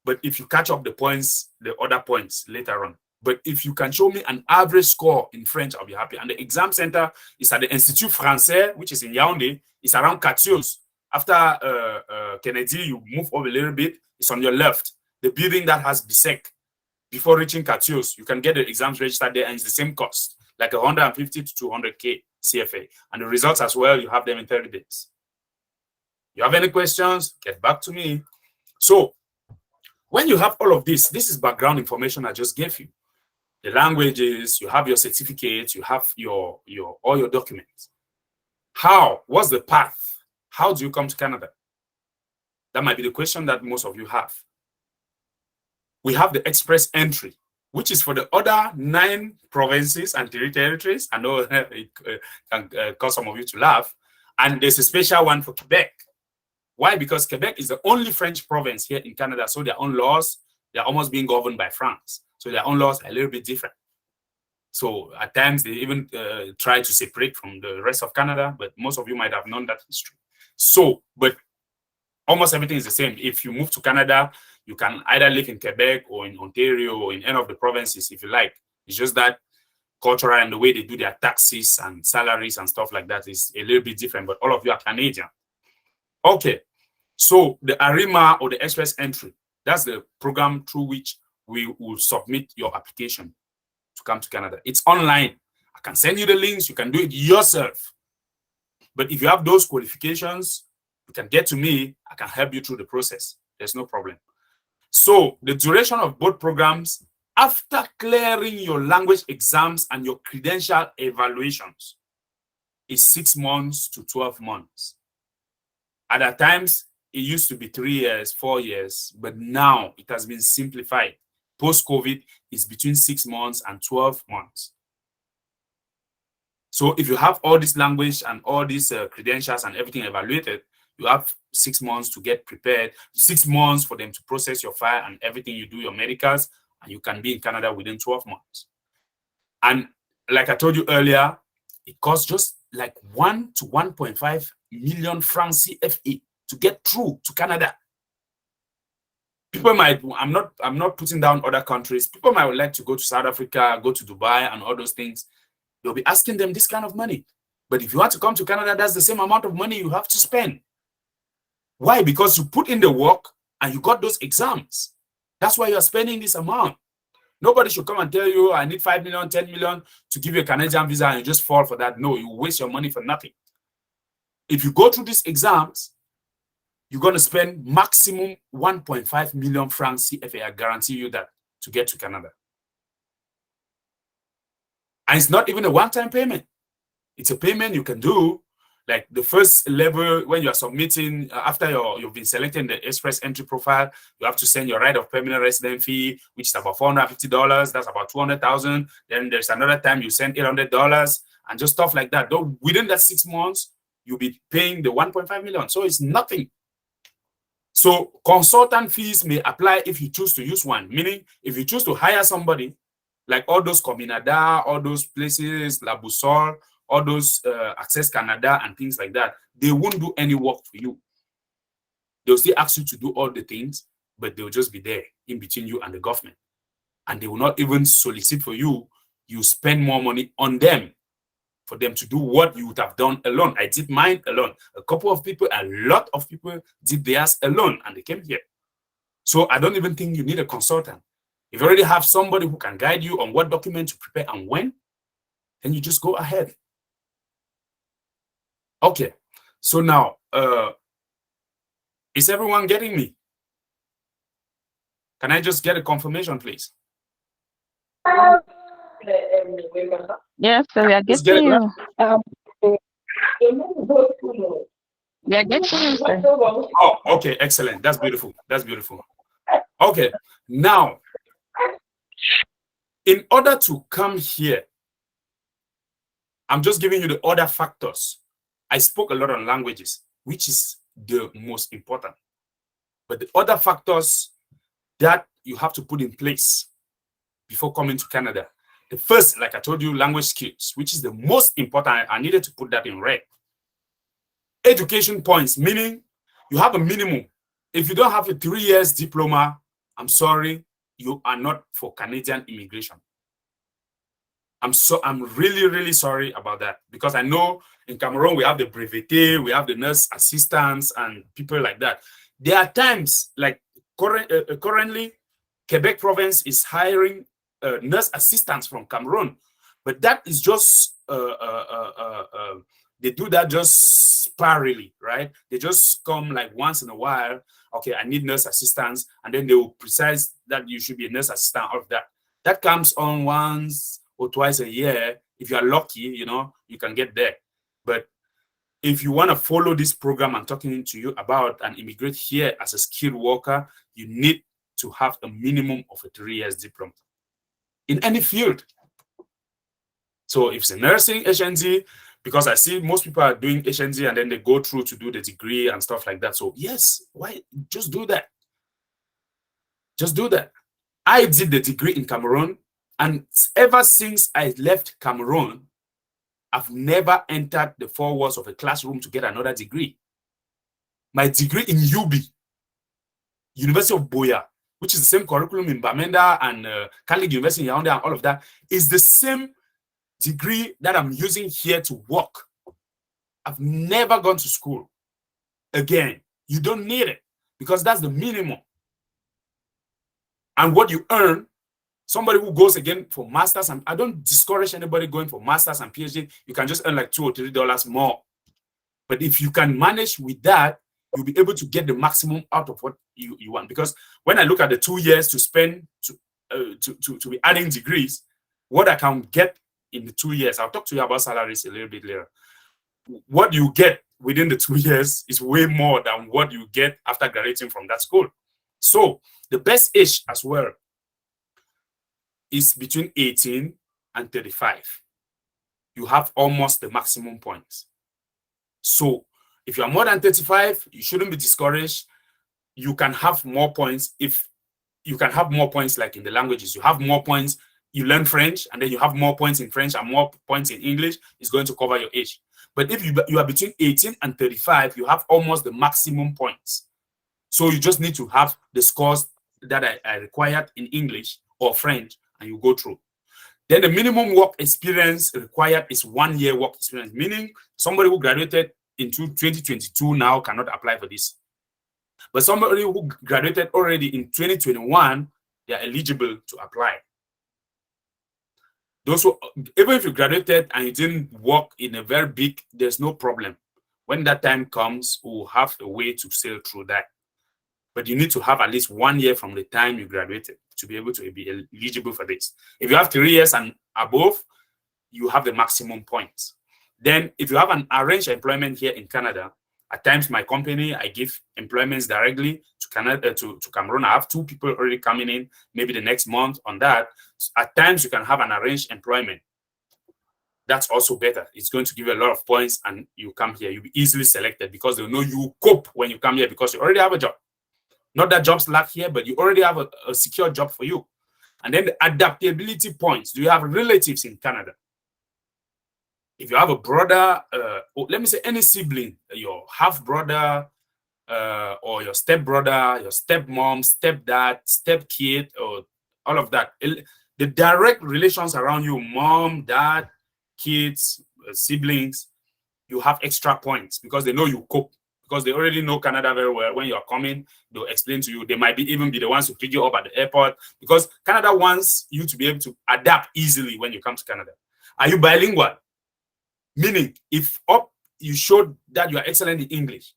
but if you catch up the points, the other points later on. But if you can show me an average score in French, I'll be happy. And the exam center is at the Institut Français, which is in Yaoundé. It's around Catios. After Kennedy, you move over a little bit. It's on your left. The building that has BSEC. Before reaching Catios, you can get the exams registered there, and it's the same cost, like 150 to 200K CFA. And the results as well, you have them in 30 days. You have any questions? Get back to me. So when you have all of this, this is background information I just gave you. The languages, you have your certificates, you have all your documents. What's the path? How do you come to Canada? That might be the question that most of you have. We have the express entry, which is for the other 9 provinces and territories. I know it can cause some of you to laugh. And there's a special one for Quebec. Why? Because Quebec is the only French province here in Canada, so their own laws, they're almost being governed by France. So their own laws are a little bit different. So at times they even try to separate from the rest of Canada, but most of you might have known that history. So, but almost everything is the same. If you move to Canada, you can either live in Quebec or in Ontario or in any of the provinces if you like. It's just that cultural and the way they do their taxes and salaries and stuff like that is a little bit different, but all of you are Canadian. Okay, so the ARIMA or the express entry, that's the program through which we will submit your application to come to Canada. It's online. I can send you the links. You can do it yourself. But if you have those qualifications, you can get to me. I can help you through the process. There's no problem. So the duration of both programs, after clearing your language exams and your credential evaluations, is 6 months to 12 months. At times, it used to be 3 years, 4 years, but now it has been simplified. Post-COVID is between 6 months and 12 months. So if you have all this language and all these credentials and everything evaluated, you have 6 months to get prepared, 6 months for them to process your file and everything you do, your medicals, and you can be in Canada within 12 months. And like I told you earlier, it costs just like 1 to 1.5 million francs CFA to get through to Canada. People might, I'm not putting down other countries. People might like to go to South Africa, go to Dubai and all those things. You'll be asking them this kind of money. But if you want to come to Canada, that's the same amount of money you have to spend. Why? Because you put in the work and you got those exams. That's why you're spending this amount. Nobody should come and tell you, I need 5 million, 10 million to give you a Canadian visa and you just fall for that. No, you waste your money for nothing. If you go through these exams, you're going to spend maximum 1.5 million francs CFA. I guarantee you that, to get to Canada. And it's not even a one-time payment. It's a payment you can do. Like the first level, when you are submitting, after you've been selecting the express entry profile, you have to send your right of permanent resident fee, which is about $450. That's about $200,000. Then there's another time you send $800 and just stuff like that. Though within that 6 months, you'll be paying the 1.5 million. So it's nothing. So consultant fees may apply if you choose to use one. Meaning, if you choose to hire somebody, like all those Cominada, all those places, La Boussole, all those Access Canada and things like that, they won't do any work for you. They'll still ask you to do all the things, but they'll just be there in between you and the government. And they will not even solicit for you. You spend more money on them for them to do what you would have done alone. I did mine alone. A couple of people, a lot of people did theirs alone and they came here. So I don't even think you need a consultant. If you already have somebody who can guide you on what document to prepare and when, then you just go ahead. Okay, so now Is everyone getting me? Can I just get a confirmation, please? Yes, so we are Just get getting it. you. We are getting you, sir. Oh, okay, excellent. That's beautiful. That's beautiful. Okay, now, in order to come here, I'm just giving you the other factors. I spoke a lot on languages, which is the most important. But the other factors that you have to put in place before coming to Canada. The first, like I told you, language skills, which is the most important. I needed to put that in red. Education points, meaning you have a minimum. If you don't have a 3 years diploma, I'm sorry, you are not for Canadian immigration. I'm really, really sorry about that, because I know in Cameroon we have the breveté, we have the nurse assistants and people like that. There are times like currently Quebec province is hiring nurse assistants from Cameroon, but that is just they do that just sparingly, right? They just come like once in a while. Okay, I need nurse assistants, and then they will precise that you should be a nurse assistant. All of that. That comes on once or twice a year. If you are lucky, you can get there. But if you want to follow this program I'm talking to you about and immigrate here as a skilled worker, you need to have a minimum of a 3 years diploma in any field. So if it's a nursing HND, because I see most people are doing HND and then they go through to do the degree and stuff like that. So yes, why just do that? Just do that. I did the degree in Cameroon, and ever since I left Cameroon, I've never entered the 4 walls of a classroom to get another degree. My degree in UB, University of Boya, which is the same curriculum in Bamenda and Catholic University in Yaoundé and all of that, is the same degree that I'm using here to work. I've never gone to school. Again, you don't need it, because that's the minimum. And what you earn, somebody who goes again for masters, and I don't discourage anybody going for masters and PhD, you can just earn like $2 or $3 more. But if you can manage with that, you'll be able to get the maximum out of what you want. Because when I look at the 2 years to spend to be adding degrees, what I can get in the 2 years, I'll talk to you about salaries a little bit later. What you get within the 2 years is way more than what you get after graduating from that school. So the best age as well is between 18 and 35. You have almost the maximum points. So if you are more than 35, you shouldn't be discouraged. You can have more points. If you can have more points, like in the languages, you have more points, you learn French, and then you have more points in French and more points in English, it's going to cover your age. But if you are between 18 and 35, you have almost the maximum points. So you just need to have the scores that I required in English or French, and you go through. Then the minimum work experience required is 1 year work experience, meaning somebody who graduated into 2022 now cannot apply for this. But somebody who graduated already in 2021, they are eligible to apply. Those who, even if you graduated and you didn't work in a very big, there's no problem. When that time comes, we'll have a way to sail through that. But you need to have at least 1 year from the time you graduated to be able to be eligible for this. If you have 3 years and above, you have the maximum points. Then if you have an arranged employment here in Canada, at times my company, I give employments directly to Canada, to Cameroon. I have 2 people already coming in, maybe the next month on that. So at times you can have an arranged employment. That's also better. It's going to give you a lot of points, and you come here, you'll be easily selected because they'll know you cope when you come here because you already have a job. Not that jobs lack here, but you already have a secure job for you. And then the adaptability points. Do you have relatives in Canada? If you have a brother, or let me say any sibling, your half-brother, or your stepbrother, your stepmom, stepdad, stepkid, or all of that. The direct relations around you, mom, dad, kids, siblings, you have extra points because they know you cope. Because they already know Canada very well. When you're coming, they'll explain to you. They might even be the ones who pick you up at the airport, because Canada wants you to be able to adapt easily when you come to Canada. Are you bilingual? Meaning, if you showed that you are excellent in English,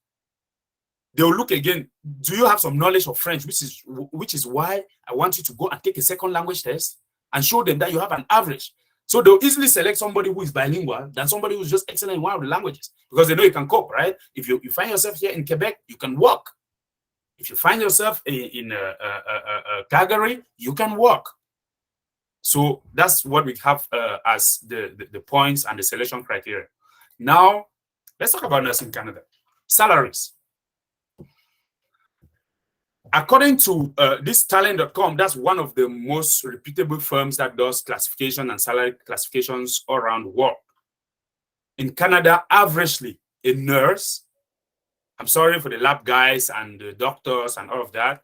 they'll look again. Do you have some knowledge of French? Which is why I want you to go and take a second language test and show them that you have an average. So they'll easily select somebody who is bilingual than somebody who's just excellent in one of the languages, because they know you can cope, right? If you find yourself here in Quebec, you can work. If you find yourself in Calgary, you can work. So that's what we have as the points and the selection criteria. Now, let's talk about nursing in Canada. Salaries. According to this talent.com, that's one of the most reputable firms that does classification and salary classifications all around the world. In Canada, averagely, a nurse, I'm sorry for the lab guys and the doctors and all of that.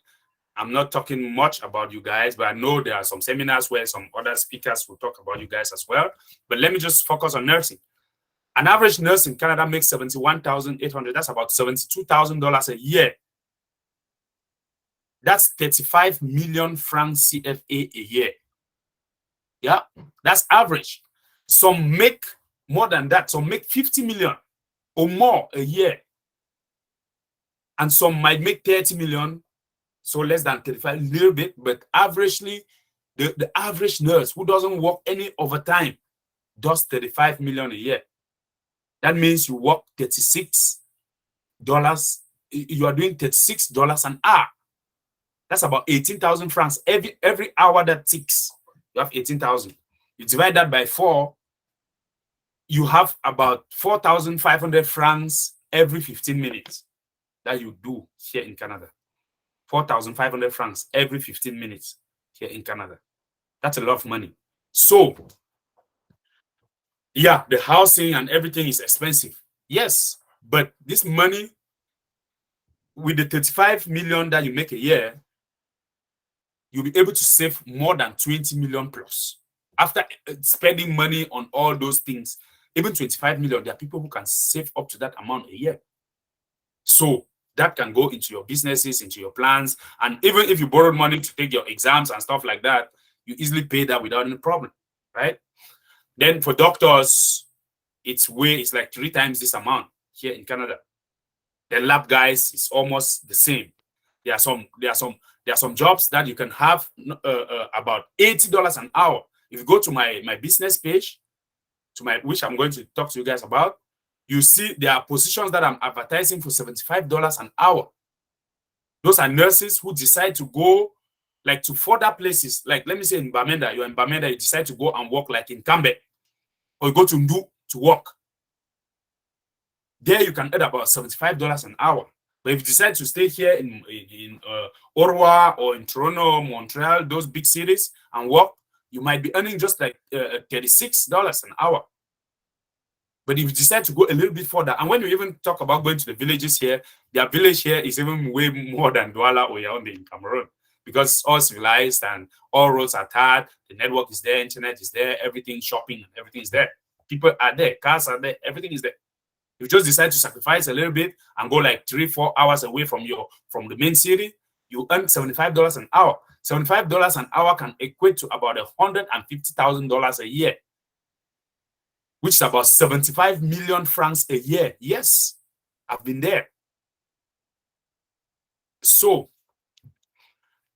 I'm not talking much about you guys, but I know there are some seminars where some other speakers will talk about you guys as well. But let me just focus on nursing. An average nurse in Canada makes $71,800. That's about $72,000 a year. That's 35 million francs CFA a year. Yeah, that's average. Some make more than that. Some make 50 million or more a year. And some might make 30 million, so less than 35, a little bit, but averagely, the average nurse who doesn't work any overtime does 35 million a year. That means you work $36. You are doing $36 an hour. That's about 18,000 francs. Every hour that ticks, you have 18,000. You divide that by 4, you have about 4,500 francs every 15 minutes that you do here in Canada. 4,500 francs every 15 minutes here in Canada. That's a lot of money. So, yeah, the housing and everything is expensive. Yes, but this money, with the 35 million that you make a year, you'll be able to save more than 20 million plus. After spending money on all those things, even 25 million, there are people who can save up to that amount a year. So that can go into your businesses, into your plans. And even if you borrowed money to take your exams and stuff like that, you easily pay that without any problem, right? Then for doctors, it's like 3 times this amount here in Canada. The lab guys is almost the same. There are some jobs that you can have about $80 an hour. If you go to my business page, which I'm going to talk to you guys about, you see there are positions that I'm advertising for $75 an hour. Those are nurses who decide to go like to further places. Like, let me say in Bamenda, you're in Bamenda, you decide to go and work like in Cambe, or you go to Ndu to work. There you can earn about $75 an hour. But if you decide to stay here in Ottawa or in Toronto, Montreal, those big cities and work, you might be earning just like $36 an hour. But if you decide to go a little bit further, and when you even talk about going to the villages here, their village here is even way more than Douala or Yaoundé in Cameroon, because it's all civilized and all roads are tarred, the network is there, internet is there, everything, shopping, everything is there. People are there, cars are there, everything is there. You just decide to sacrifice a little bit and go like 3-4 hours away from the main city, you earn $75 an hour. $75 an hour can equate to about $150,000 a year, which is about 75 million francs a year. Yes, I've been there. So,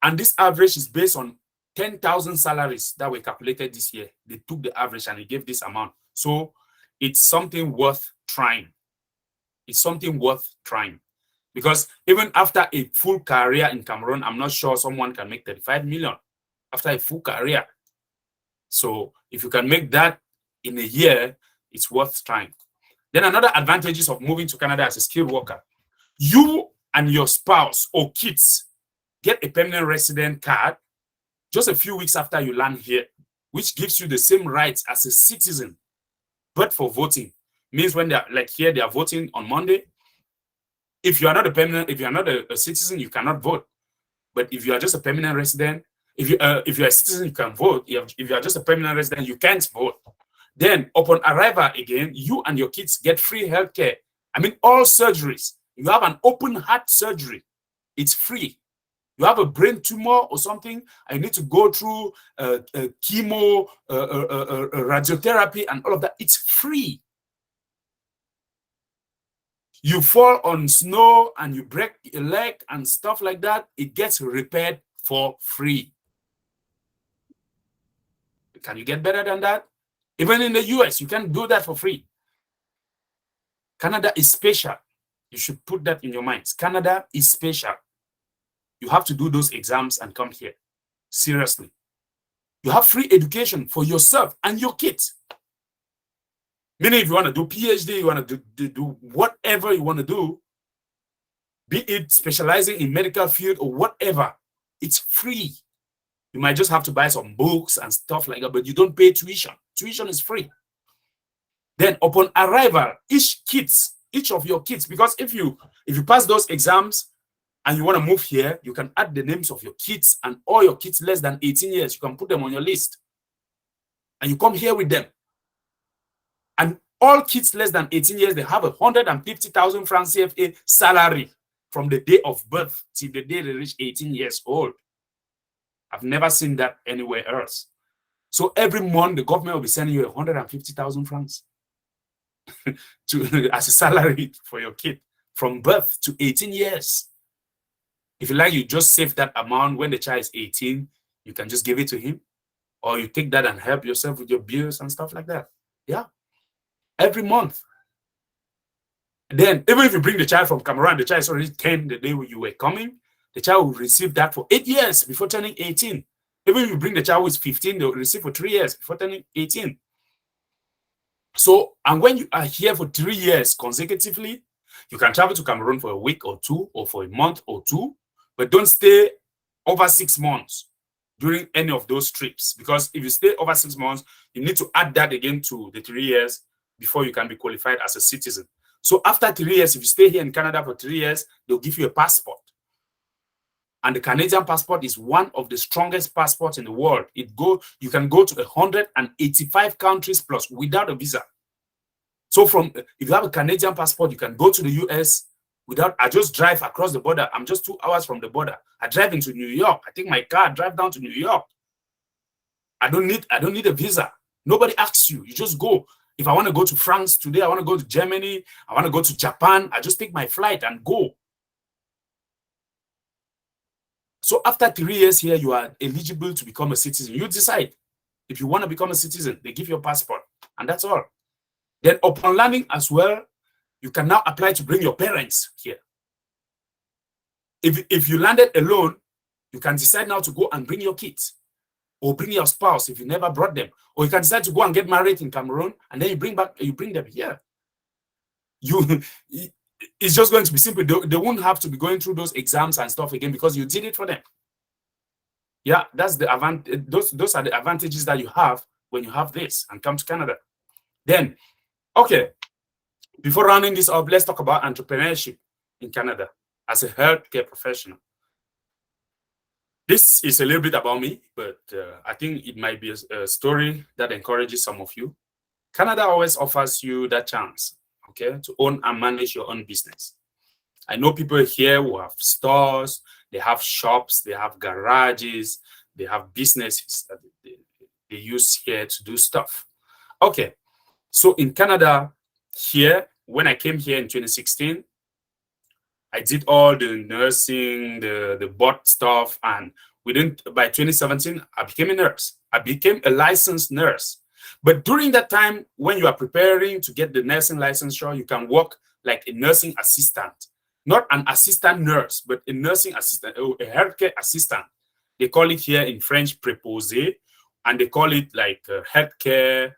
and this average is based on 10,000 salaries that were calculated this year. They took the average and they gave this amount. So it's something worth trying. It's something worth trying. Because even after a full career in Cameroon, I'm not sure someone can make 35 million after a full career. So if you can make that in a year, it's worth trying. Then another advantages of moving to Canada as a skilled worker. You and your spouse or kids get a permanent resident card just a few weeks after you land here, which gives you the same rights as a citizen, but for voting. Means when they're like here, they are voting on Monday. If you are not a citizen, you cannot vote. But if you are just a permanent resident, if you're a citizen, you can vote. If you are just a permanent resident, you can't vote. Then upon arrival again, you and your kids get free healthcare. I mean, all surgeries. You have an open heart surgery, it's free. You have a brain tumor or something, I need to go through chemo, radiotherapy, and all of that. It's free. You fall on snow and you break a leg and stuff like that, it gets repaired for free. Can you get better than that? Even in the US, you can do that for free. Canada is special. You should put that in your minds. Canada is special. You have to do those exams and come here. Seriously. You have free education for yourself and your kids. Meaning if you want to do PhD, you want to do whatever you want to do, be it specializing in medical field or whatever, it's free. You might just have to buy some books and stuff like that, but you don't pay tuition. Tuition is free. Then upon arrival, each of your kids, because if you pass those exams and you want to move here, you can add the names of your kids, and all your kids less than 18 years, you can put them on your list. And you come here with them. And all kids less than 18 years, they have 150,000 francs CFA salary from the day of birth till the day they reach 18 years old. I've never seen that anywhere else. So every month, the government will be sending you 150,000 francs as a salary for your kid from birth to 18 years. If you like, you just save that amount. When the child is 18, you can just give it to him, or you take that and help yourself with your bills and stuff like that. Yeah, every month. Then even if you bring the child from Cameroon, the child is already 10 the day when you were coming, the child will receive that for 8 years before turning 18. Even if you bring the child who is 15, they'll receive for 3 years before turning 18. So, and when you are here for 3 years consecutively, you can travel to Cameroon for a week or two, or for a month or two, but don't stay over 6 months during any of those trips. Because if you stay over 6 months, you need to add that again to the 3 years before you can be qualified as a citizen. So after 3 years, if you stay here in Canada for 3 years, they'll give you a passport. And the Canadian passport is one of the strongest passports in the world. You can go to 185 countries plus without a visa. So if you have a Canadian passport, you can go to the US without, I just drive across the border. I'm just 2 hours from the border. I drive into New York. I take my car, drive down to New York. I don't need a visa. Nobody asks you. You just go. If I want to go to France today, I want to go to Germany, I want to go to Japan, I just take my flight and go. So after 3 years here, you are eligible to become a citizen. You decide if you want to become a citizen. They give you a passport, and that's all. Then upon landing as well, you can now apply to bring your parents here. If you landed alone, you can decide now to go and bring your kids, or bring your spouse if you never brought them, or you can decide to go and get married in Cameroon, and then you bring them here. It's just going to be simple. They won't have to be going through those exams and stuff again because you did it for them. Yeah, that's the advantage. Those are the advantages that you have when you have this and come to Canada. Then, okay, before rounding this up, let's talk about entrepreneurship in Canada as a healthcare professional. This is a little bit about me, but I think it might be a story that encourages some of you. Canada always offers you that chance, okay, to own and manage your own business. I know people here who have stores, they have shops, they have garages, they have businesses that they use here to do stuff. Okay, so in Canada, here, when I came here in 2016, I did all the nursing, the bot stuff, and by 2017, I became a nurse. I became a licensed nurse. But during that time, when you are preparing to get the nursing licensure, you can work like a nursing assistant. Not an assistant nurse, but a nursing assistant, a healthcare assistant. They call it here in French préposé, and they call it like healthcare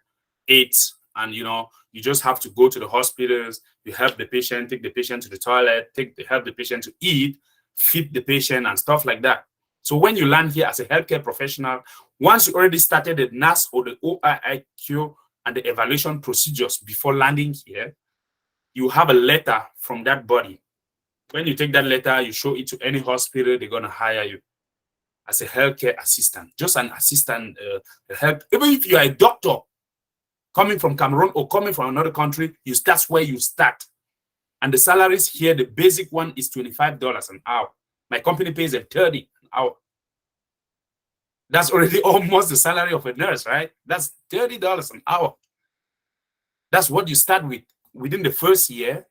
aides. And you just have to go to the hospitals, you help the patient, take the patient to the toilet, help the patient to eat, feed the patient, and stuff like that. So when you land here as a healthcare professional, once you already started the NAS or the OIIQ and the evaluation procedures before landing here, you have a letter from that body. When you take that letter, you show it to any hospital, they're going to hire you as a healthcare assistant, just an assistant. Even if you're a doctor coming from Cameroon or coming from another country, that's where you start. And the salaries here, the basic one is $25 an hour. My company pays them $30 an hour. That's already almost the salary of a nurse, right? That's $30 an hour. That's what you start with within the first year.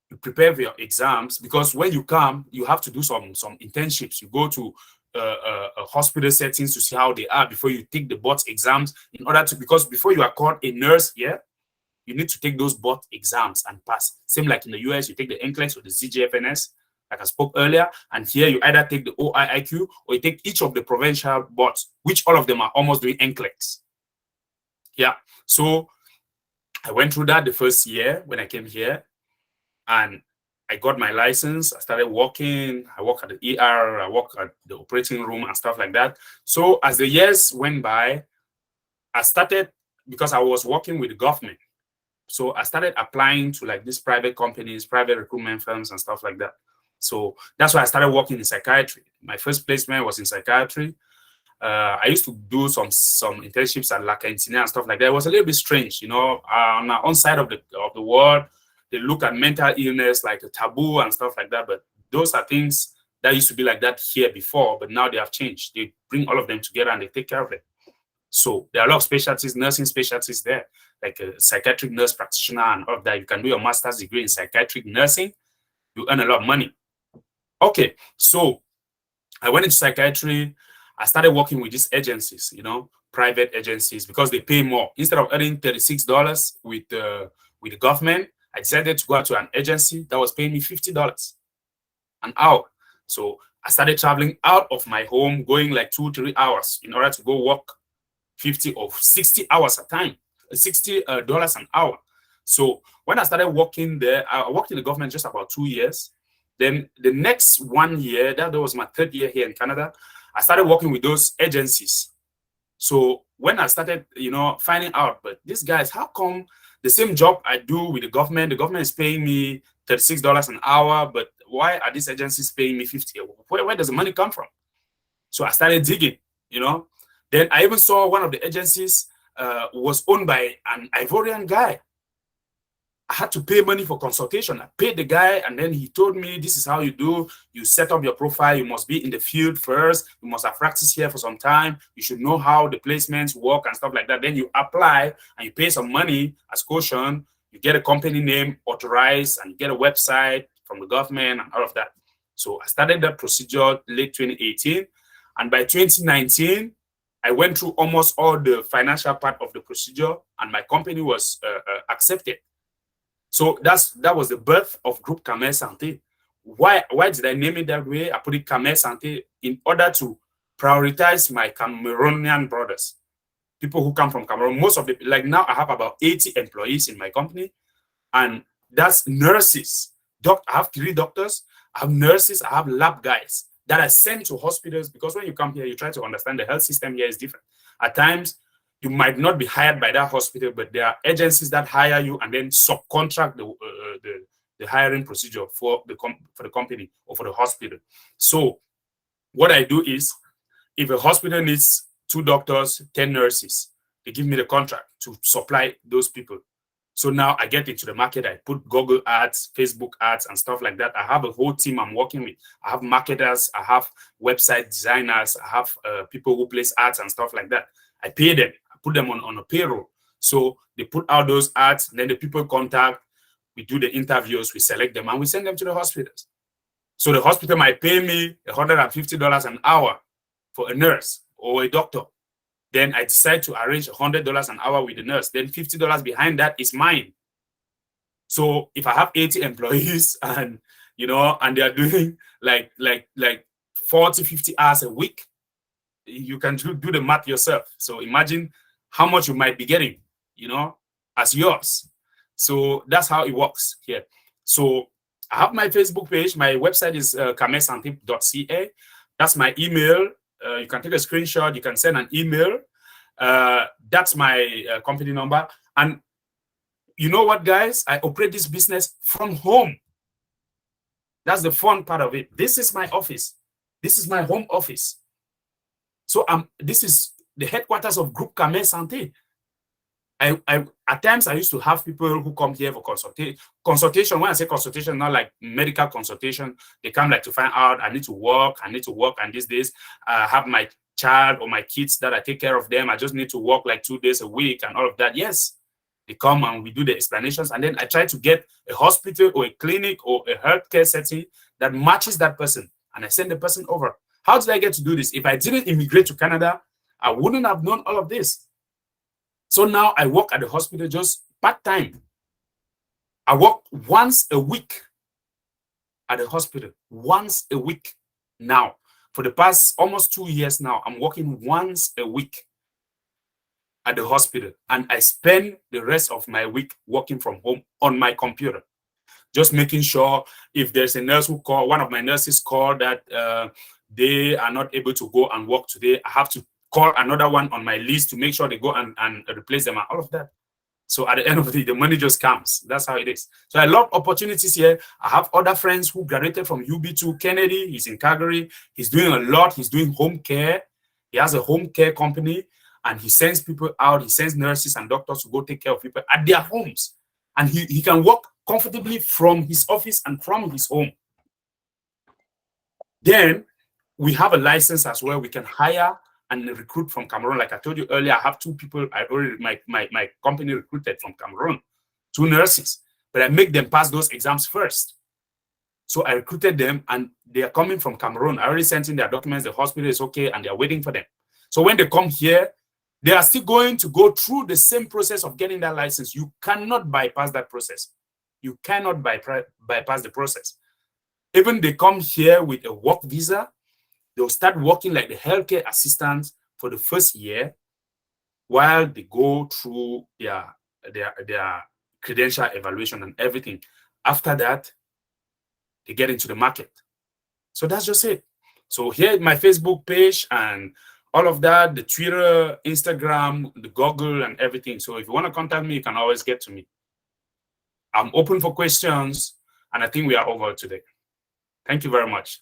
you prepare for your exams, because when you come, you have to do some internships. You go to hospital settings to see how they are before you take the board exams, in order to, because before you are called a nurse here, you need to take those board exams and pass. Same like in the US, you take the NCLEX or the CGFNS, like I spoke earlier, and here you either take the OIIQ or you take each of the provincial boards, which all of them are almost doing NCLEX. Yeah, so I went through that the first year when I came here, and I got my license. I started working. I work at the ER, I work at the operating room and stuff like that. So as the years went by, I started, because I was working with the government, so I started applying to like these private companies, private recruitment firms and stuff like that. So that's why I started working in psychiatry. My first placement was in psychiatry. I used to do some internships at La Cantina and stuff like that. It was a little bit strange, you know, on my own side of the world, they look at mental illness like a taboo and stuff like that. But those are things that used to be like that here before, but now they have changed. They bring all of them together and they take care of it. So there are a lot of specialties, nursing specialties there, like a psychiatric nurse practitioner and all of that. You can do your master's degree in psychiatric nursing. You earn a lot of money. Okay, so I went into psychiatry. I started working with these agencies, you know, private agencies, because they pay more. Instead of earning $36 with the government, I decided to go out to an agency that was paying me $50 an hour. So I started traveling out of my home, going like 2-3 hours in order to go work 50 or 60 hours a time, $60 an hour. So when I started working there, I worked in the government just about 2 years. Then the next 1 year, that was my third year here in Canada, I started working with those agencies. So when I started, you know, finding out, but these guys, how come the same job I do with the government is paying me $36 an hour, but why are these agencies paying me 50? Where does the money come from? So I started digging, you know. Then I even saw one of the agencies was owned by an Ivorian guy. I had to pay money for consultation. I paid the guy, and then he told me, this is how you do. You set up your profile. You must be in the field first. You must have practiced here for some time. You should know how the placements work and stuff like that. Then you apply and you pay some money as caution. You get a company name authorized and you get a website from the government and all of that. So I started that procedure late 2018. And by 2019, I went through almost all the financial part of the procedure, and my company was accepted. So that was the birth of Group Camer Santé. Why did I name it that way? I put it Camer Santé in order to prioritize my Cameroonian brothers, people who come from Cameroon. Most of the, like now I have about 80 employees in my company, and that's nurses. I have 3 doctors, I have nurses, I have lab guys that are sent to hospitals, because when you come here, you try to understand the health system here is different. At times, you might not be hired by that hospital, but there are agencies that hire you and then subcontract the hiring procedure for the company or for the hospital. So what I do is, if a hospital needs 2 doctors, 10 nurses, they give me the contract to supply those people. So now I get into the market. I put Google ads, Facebook ads, and stuff like that. I have a whole team I'm working with. I have marketers, I have website designers, I have people who place ads and stuff like that. I pay them. Put them on a payroll. So they put out those ads, and then the people contact, we do the interviews, we select them, and we send them to the hospitals. So the hospital might pay me $150 an hour for a nurse or a doctor. Then I decide to arrange $100 an hour with the nurse. Then $50 behind that is mine. So if I have 80 employees and, you know, and they are doing like 40, 50 hours a week, you can do the math yourself. So imagine how much you might be getting, you know, as yours. So that's how it works here. So I have my Facebook page. My website is camersante.ca. That's my email. You can take a screenshot. You can send an email. That's my company number. And you know what, guys? I operate this business from home. That's the fun part of it. This is my office. This is my home office. So this is the headquarters of Group Camer Santé. At times I used to have people who come here for consultation. When I say consultation, not like medical consultation. They come like to find out I need to work, and these days I have my child or my kids that I take care of them. I just need to work like 2 days a week and all of that. Yes, They come and we do the explanations, and then I try to get a hospital or a clinic or a healthcare setting that matches that person, and I send the person over. How did I get to do this? If I didn't immigrate to Canada, I wouldn't have known all of this. So now I work at the hospital just part-time. I work once a week at the hospital, once a week now. For the past almost 2 years now, I'm working once a week at the hospital, and I spend the rest of my week working from home on my computer, just making sure if there's a nurse who call, one of my nurses call that they are not able to go and work today, I have to call another one on my list to make sure they go and replace them and all of that. So at the end of the day, the money just comes. That's how it is. So I love opportunities here. I have other friends who graduated from UB2. Kennedy, he's in Calgary. He's doing a lot. He's doing home care. He has a home care company, and he sends people out. He sends nurses and doctors to go take care of people at their homes. And he can work comfortably from his office and from his home. Then we have a license as well. We can hire and recruit from Cameroon. Like I told you earlier, I have 2 people. I already my company recruited from Cameroon, 2 nurses, but I make them pass those exams first. So I recruited them, and they are coming from Cameroon. I already sent in their documents. The hospital is okay, and they are waiting for them. So when they come here, they are still going to go through the same process of getting that license. You cannot bypass that process. You cannot bypass the process. Even they come here with a work visa, they'll start working like the healthcare assistants for the first year while they go through their credential evaluation and everything. After that, they get into the market. So that's just it. So here my Facebook page and all of that, the Twitter, Instagram, the Google and everything. So if you want to contact me, you can always get to me. I'm open for questions, and I think we are over today. Thank you very much.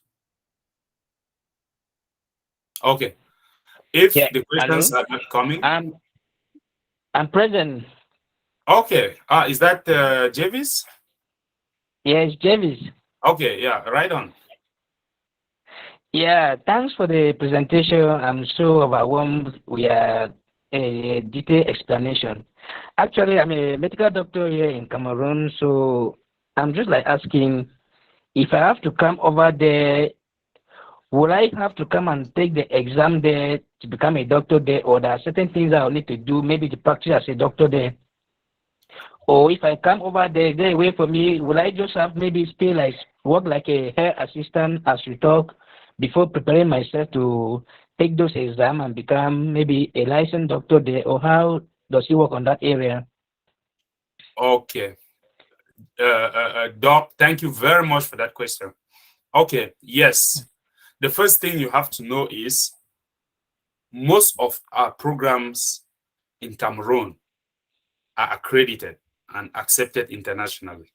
Okay. If the questions are not coming, I'm present. okay. Is that Javis? Yes, Javis. Okay, yeah, right on. Yeah, thanks for the presentation. I'm so overwhelmed with a detailed explanation. Actually, I'm a medical doctor here in Cameroon, so I'm just like asking if I have to come over there, will I have to come and take the exam there to become a doctor there, or there are certain things I'll need to do, maybe to practice as a doctor there? Or if I come over there, is there a way for me, will I just have maybe work like a hair assistant as you talk before preparing myself to take those exams and become maybe a licensed doctor there, or how does it work on that area? Okay. Doc, thank you very much for that question. Okay, yes. The first thing you have to know is most of our programs in Cameroon are accredited and accepted internationally.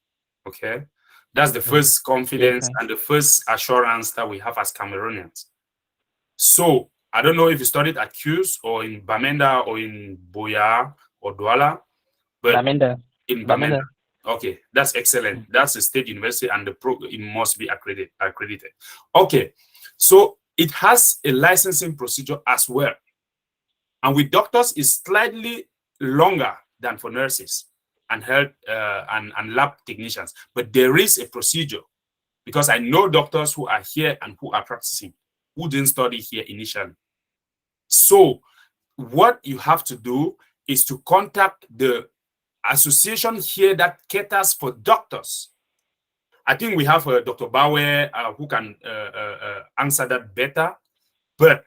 Okay, that's the first confidence and the first assurance that we have as Cameroonians. So I don't know if you studied at CUS or in Bamenda or in Boya or Douala, but in Bamenda. Okay, that's excellent. That's a state university, and it must be accredited. Okay, so it has a licensing procedure as well, and with doctors is slightly longer than for nurses and health and lab technicians. But there is a procedure, because I know doctors who are here and who are practicing who didn't study here initially. So what you have to do is to contact the association here that caters for doctors. I think we have Dr. Bawe who can answer that better, but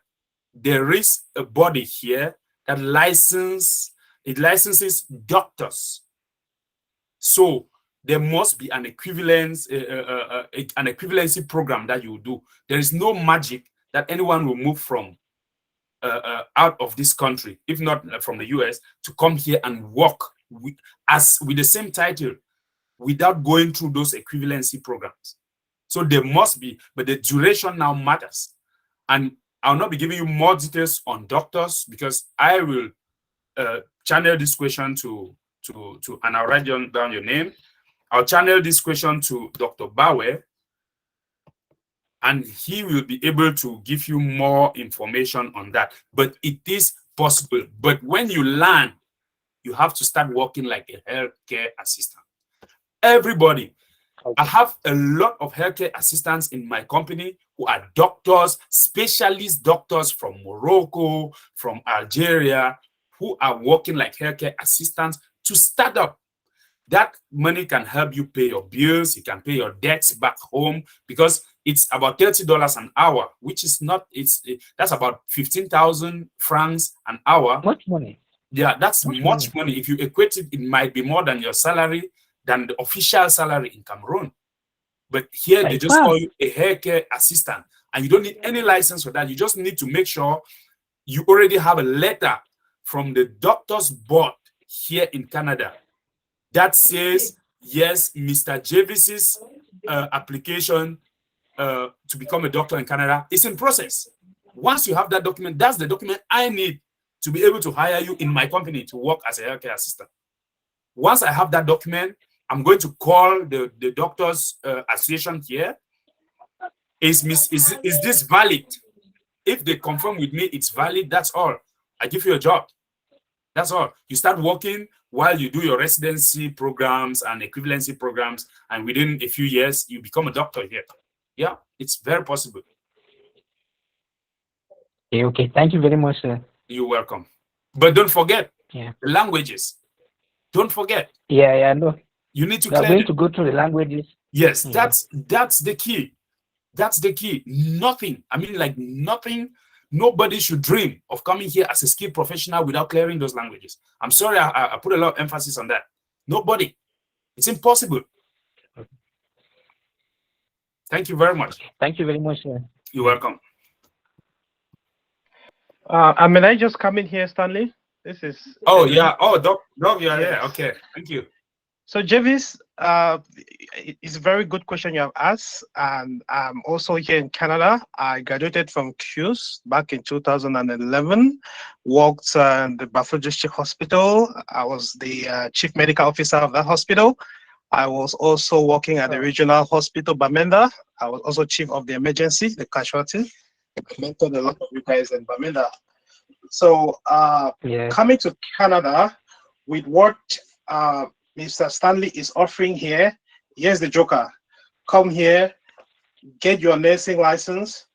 there is a body here that licenses doctors. So there must be an equivalence, an equivalency program that you do. There is no magic that anyone will move from out of this country, if not from the US, to come here and work with the same title without going through those equivalency programs. So there must be, but the duration now matters. And I'll not be giving you more details on doctors, because I will channel this question to and I'll write down your name. I'll channel this question to Dr. Bawe, and he will be able to give you more information on that. But it is possible. But when you learn, you have to start working like a healthcare assistant. Everybody. I have a lot of healthcare assistants in my company who are doctors, specialist doctors from Morocco, from Algeria, who are working like healthcare assistants to start up. That money can help you pay your bills. You can pay your debts back home because it's about $30 an hour, which is not, that's about 15,000 francs an hour. Much money. Yeah, that's much money. If you equate it, it might be more than your salary, than the official salary in Cameroon. But here they just call you a haircare assistant, and you don't need any license for that. You just need to make sure you already have a letter from the doctor's board here in Canada that says, yes, Mr. Javis's application to become a doctor in Canada is in process. Once you have that document, that's the document I need to be able to hire you in my company to work as a healthcare assistant. Once I have that document, I'm going to call the doctors association here. Is this valid? If they confirm with me it's valid, that's all. I give you a job. That's all. You start working while you do your residency programs and equivalency programs, and within a few years, you become a doctor here. Yeah, it's very possible. Okay. Thank you very much, sir. You're welcome. But don't forget the languages. Don't forget. Yeah, no. You need to We are going to go through the languages. Yes, that's the key. That's the key. Nothing. I mean, like nothing. Nobody should dream of coming here as a skilled professional without clearing those languages. I'm sorry, I put a lot of emphasis on that. Nobody. It's impossible. Thank you very much. Thank you very much, sir. You're welcome. May I just come in here, Stanley? This is. Oh, yeah. Oh, Doc, you are here. Okay. Thank you. So, Javis, it's a very good question you have asked. And I'm also here in Canada. I graduated from QS back in 2011, worked in the Buffalo District Hospital. I was the chief medical officer of that hospital. I was also working at the regional hospital, Bamenda. I was also chief of the emergency, the casualty. I mentored a lot of you guys in Bamenda. So, coming to Canada with what Mr. Stanley is offering here, here's the joker. Come here, get your nursing license,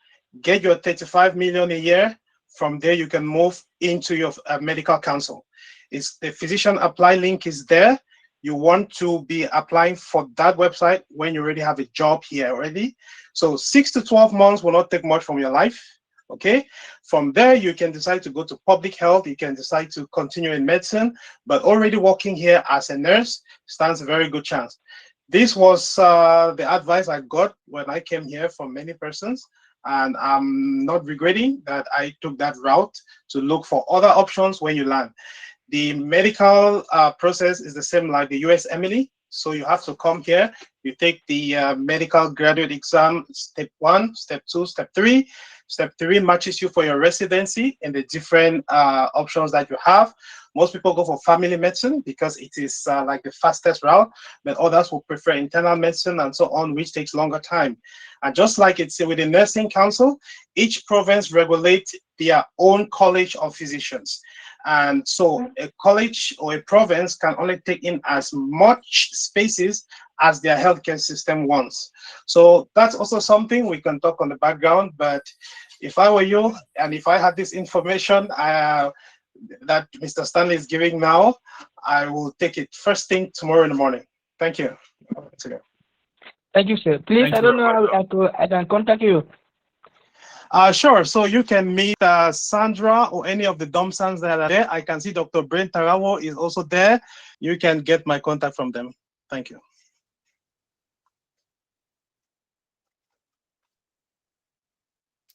get your 35 million a year. From there, you can move into your medical council. It's the physician apply link is there. You want to be applying for that website when you already have a job here already. So 6 to 12 months will not take much from your life. Okay, from there you can decide to go to public health, you can decide to continue in medicine, but already working here as a nurse stands a very good chance. This was the advice I got when I came here from many persons, and I'm not regretting that I took that route to look for other options when you land. The medical process is the same like the US Emily. So you have to come here, you take the medical graduate exam, step 1, step 2, step 3. Step 3 matches you for your residency and the different options that you have. Most people go for family medicine because it is like the fastest route, but others will prefer internal medicine and so on, which takes longer time. And just like it's with the nursing council, each province regulates their own college of physicians. And so a college or a province can only take in as much spaces as their healthcare system wants. So that's also something we can talk on the background. But if I were you, and if I had this information that Mr. Stanley is giving now, I will take it first thing tomorrow in the morning. Thank you. Thank you, sir. Please, I don't know how I can contact you. Sure. So you can meet Sandra or any of the Domsons that are there. I can see Dr. Brent Tarawo is also there. You can get my contact from them. Thank you.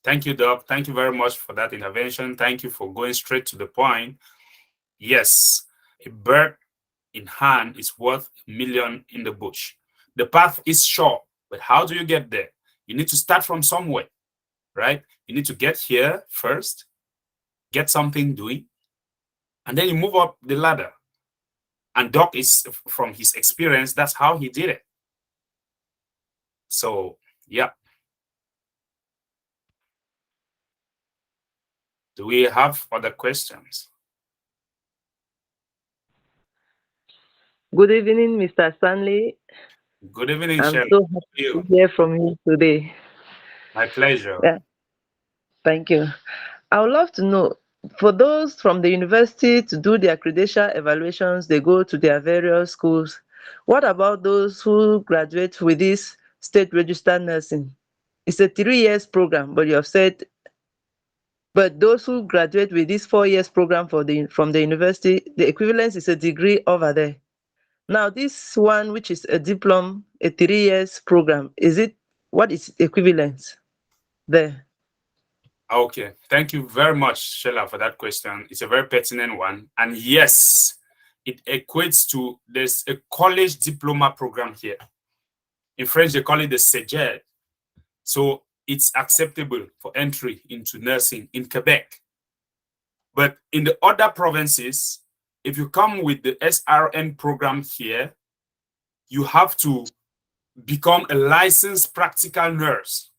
Thank you, Doc. Thank you very much for that intervention. Thank you for going straight to the point. Yes, a bird in hand is worth a million in the bush. The path is short, but how do you get there? You need to start from somewhere, right? You need to get here first, get something doing, and then you move up the ladder. And Doc is, from his experience, that's how he did it. So, yeah. Do we have other questions? Good evening, Mr. Stanley. Good evening, I'm Shelley. so How happy are you? to hear from you today. My pleasure. Yeah, thank you. I would love to know, for those from the university to do their credential evaluations, they go to their various schools. What about those who graduate with this state registered nursing? It's a 3 years program, but you have said, but those who graduate with this 4 years program from the university, the equivalence is a degree over there. Now, this one, which is a diploma, a 3 years program, what is equivalent there? Okay, thank you very much, Sheila, for that question. It's a very pertinent one. And yes, it equates to, there's a college diploma program here. In French, they call it the CEGED. So it's acceptable for entry into nursing in Quebec. But in the other provinces, if you come with the SRN program here, you have to become a licensed practical nurse.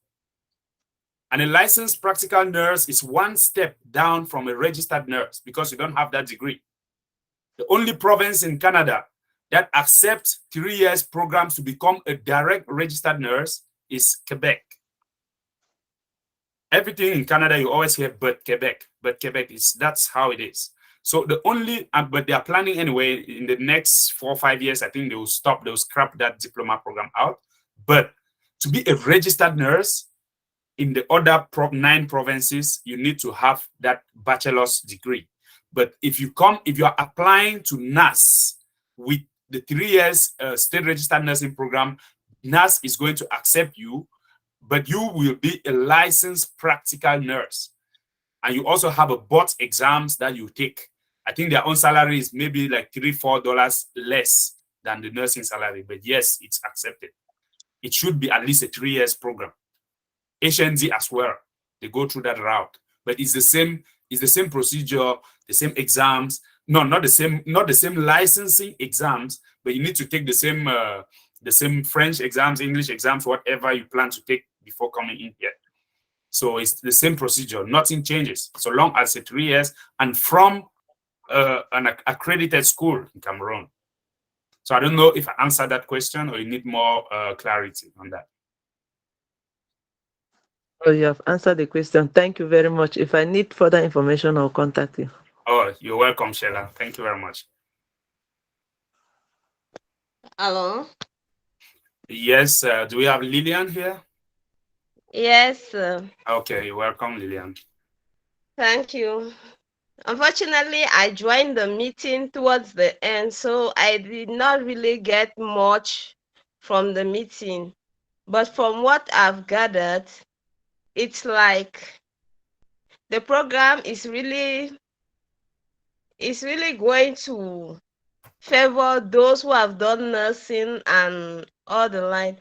And a licensed practical nurse is one step down from a registered nurse because you don't have that degree. The only province in Canada that accepts 3 years programs to become a direct registered nurse is Quebec. Everything in Canada, you always hear, but Quebec, that's how it is. So the only, but they are planning anyway, in the next 4 or 5 years, I think they'll scrap that diploma program out. But to be a registered nurse in the other 9 provinces, you need to have that bachelor's degree. But if you are applying to NAS with the 3 years state registered nursing program, NAS is going to accept you, but you will be a licensed practical nurse. And you also have a BOT exams that you take. I think their own salary is maybe like $3-4 less than the nursing salary, but yes, it's accepted. It should be at least a 3 years program. HND as well, they go through that route, but it's the same procedure, the same exams. No, not the same licensing exams, but you need to take the same French exams, English exams, whatever you plan to take before coming in here. So it's the same procedure, nothing changes, so long as it's 3 years and from an accredited school in Cameroon. So I don't know if I answered that question or you need more clarity on that. Oh, you have answered the question. Thank you very much. If I need further information, I'll contact you. Oh, you're welcome, Sheila. Thank you very much. Hello. Yes, do we have Lillian here? Yes. Okay, you're welcome, Lillian. Thank you. Unfortunately, I joined the meeting towards the end, so I did not really get much from the meeting. But from what I've gathered, it's like the program is really going to favor those who have done nursing and all the line.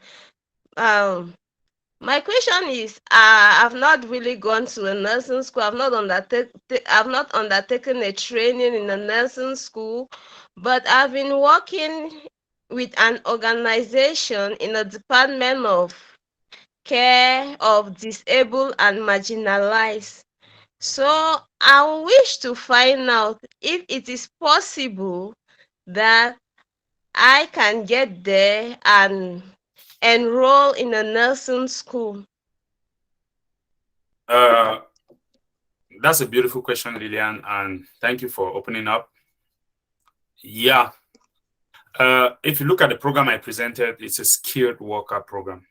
My question is, I've not really gone to a nursing school. I've not undertaken a training in a nursing school, but I've been working with an organization in a department of care of disabled and marginalized. So I wish to find out if it is possible that I can get there and enroll in a nursing school. That's a beautiful question, Lillian, and thank you for opening up. Yeah. If you look at the program I presented, it's a skilled worker program.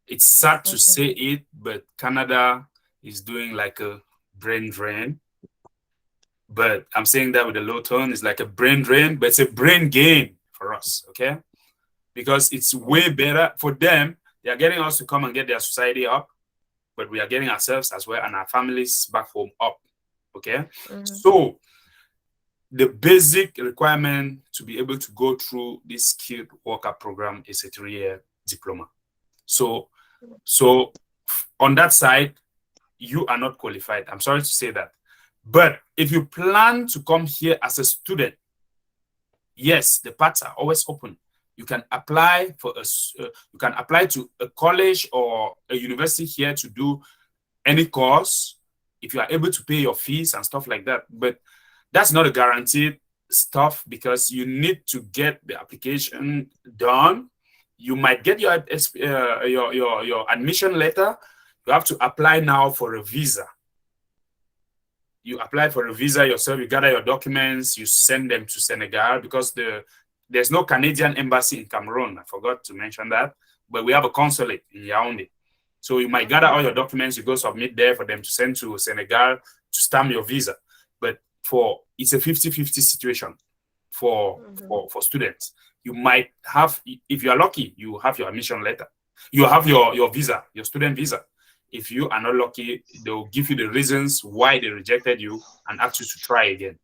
It's sad to say it, but Canada is doing like a brain drain. But I'm saying that with a low tone. It's like a brain drain, but it's a brain gain for us, okay? Because it's way better for them. They are getting us to come and get their society up, but we are getting ourselves as well and our families back home up, okay? So the basic requirement to be able to go through this skilled worker program is a 3-year diploma. So on that side, you are not qualified. I'm sorry to say that. But if you plan to come here as a student, yes, the paths are always open. You can apply for to a college or a university here to do any course if you are able to pay your fees and stuff like that. But that's not a guarantee stuff because you need to get the application done. You might get your admission letter. You have to apply now for a visa. You apply for a visa yourself. You gather your documents. You send them to Senegal because there's no Canadian embassy in Cameroon. I forgot to mention that, but we have a consulate in Yaoundé. So you might gather all your documents. You go submit there for them to send to Senegal to stamp your visa. But it's a 50-50 situation for students. You might have, if you are lucky, you have your admission letter. You have your visa, your student visa. If you are not lucky, they'll give you the reasons why they rejected you and ask you to try again.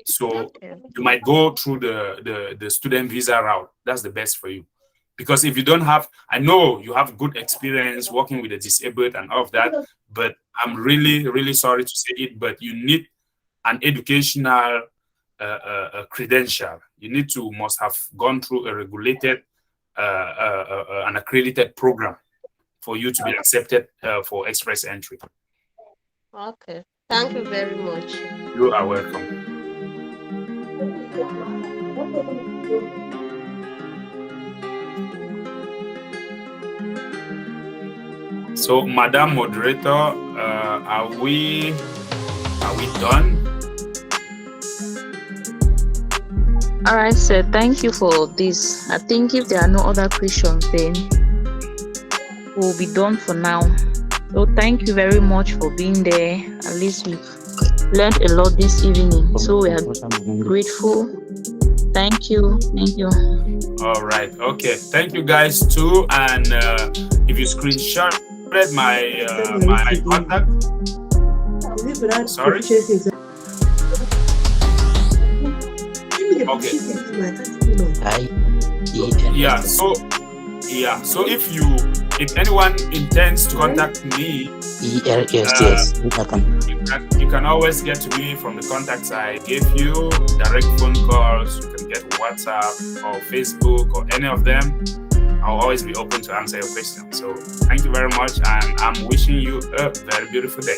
So you might go through the student visa route. That's the best for you. Because if you don't have, I know you have good experience working with the disabled and all of that, but I'm really, really sorry to say it, but you need an educational credential. You must have gone through a regulated, an accredited program for you to be accepted for express entry. Okay. Thank you very much. You are welcome. So, Madam Moderator, are we done? All right, sir. Thank you for this. I think if there are no other questions, then we'll be done for now. So thank you very much for being there. At least we've learned a lot this evening. So we are grateful. Thank you. Thank you. All right. Okay. Thank you guys too. And if you screenshot my contact. Sorry. Okay. Yeah. So if anyone intends to contact me, you can always get to me from the contacts I gave you. Direct phone calls. You can get WhatsApp or Facebook or any of them. I'll always be open to answer your questions. So thank you very much, and I'm wishing you a very beautiful day.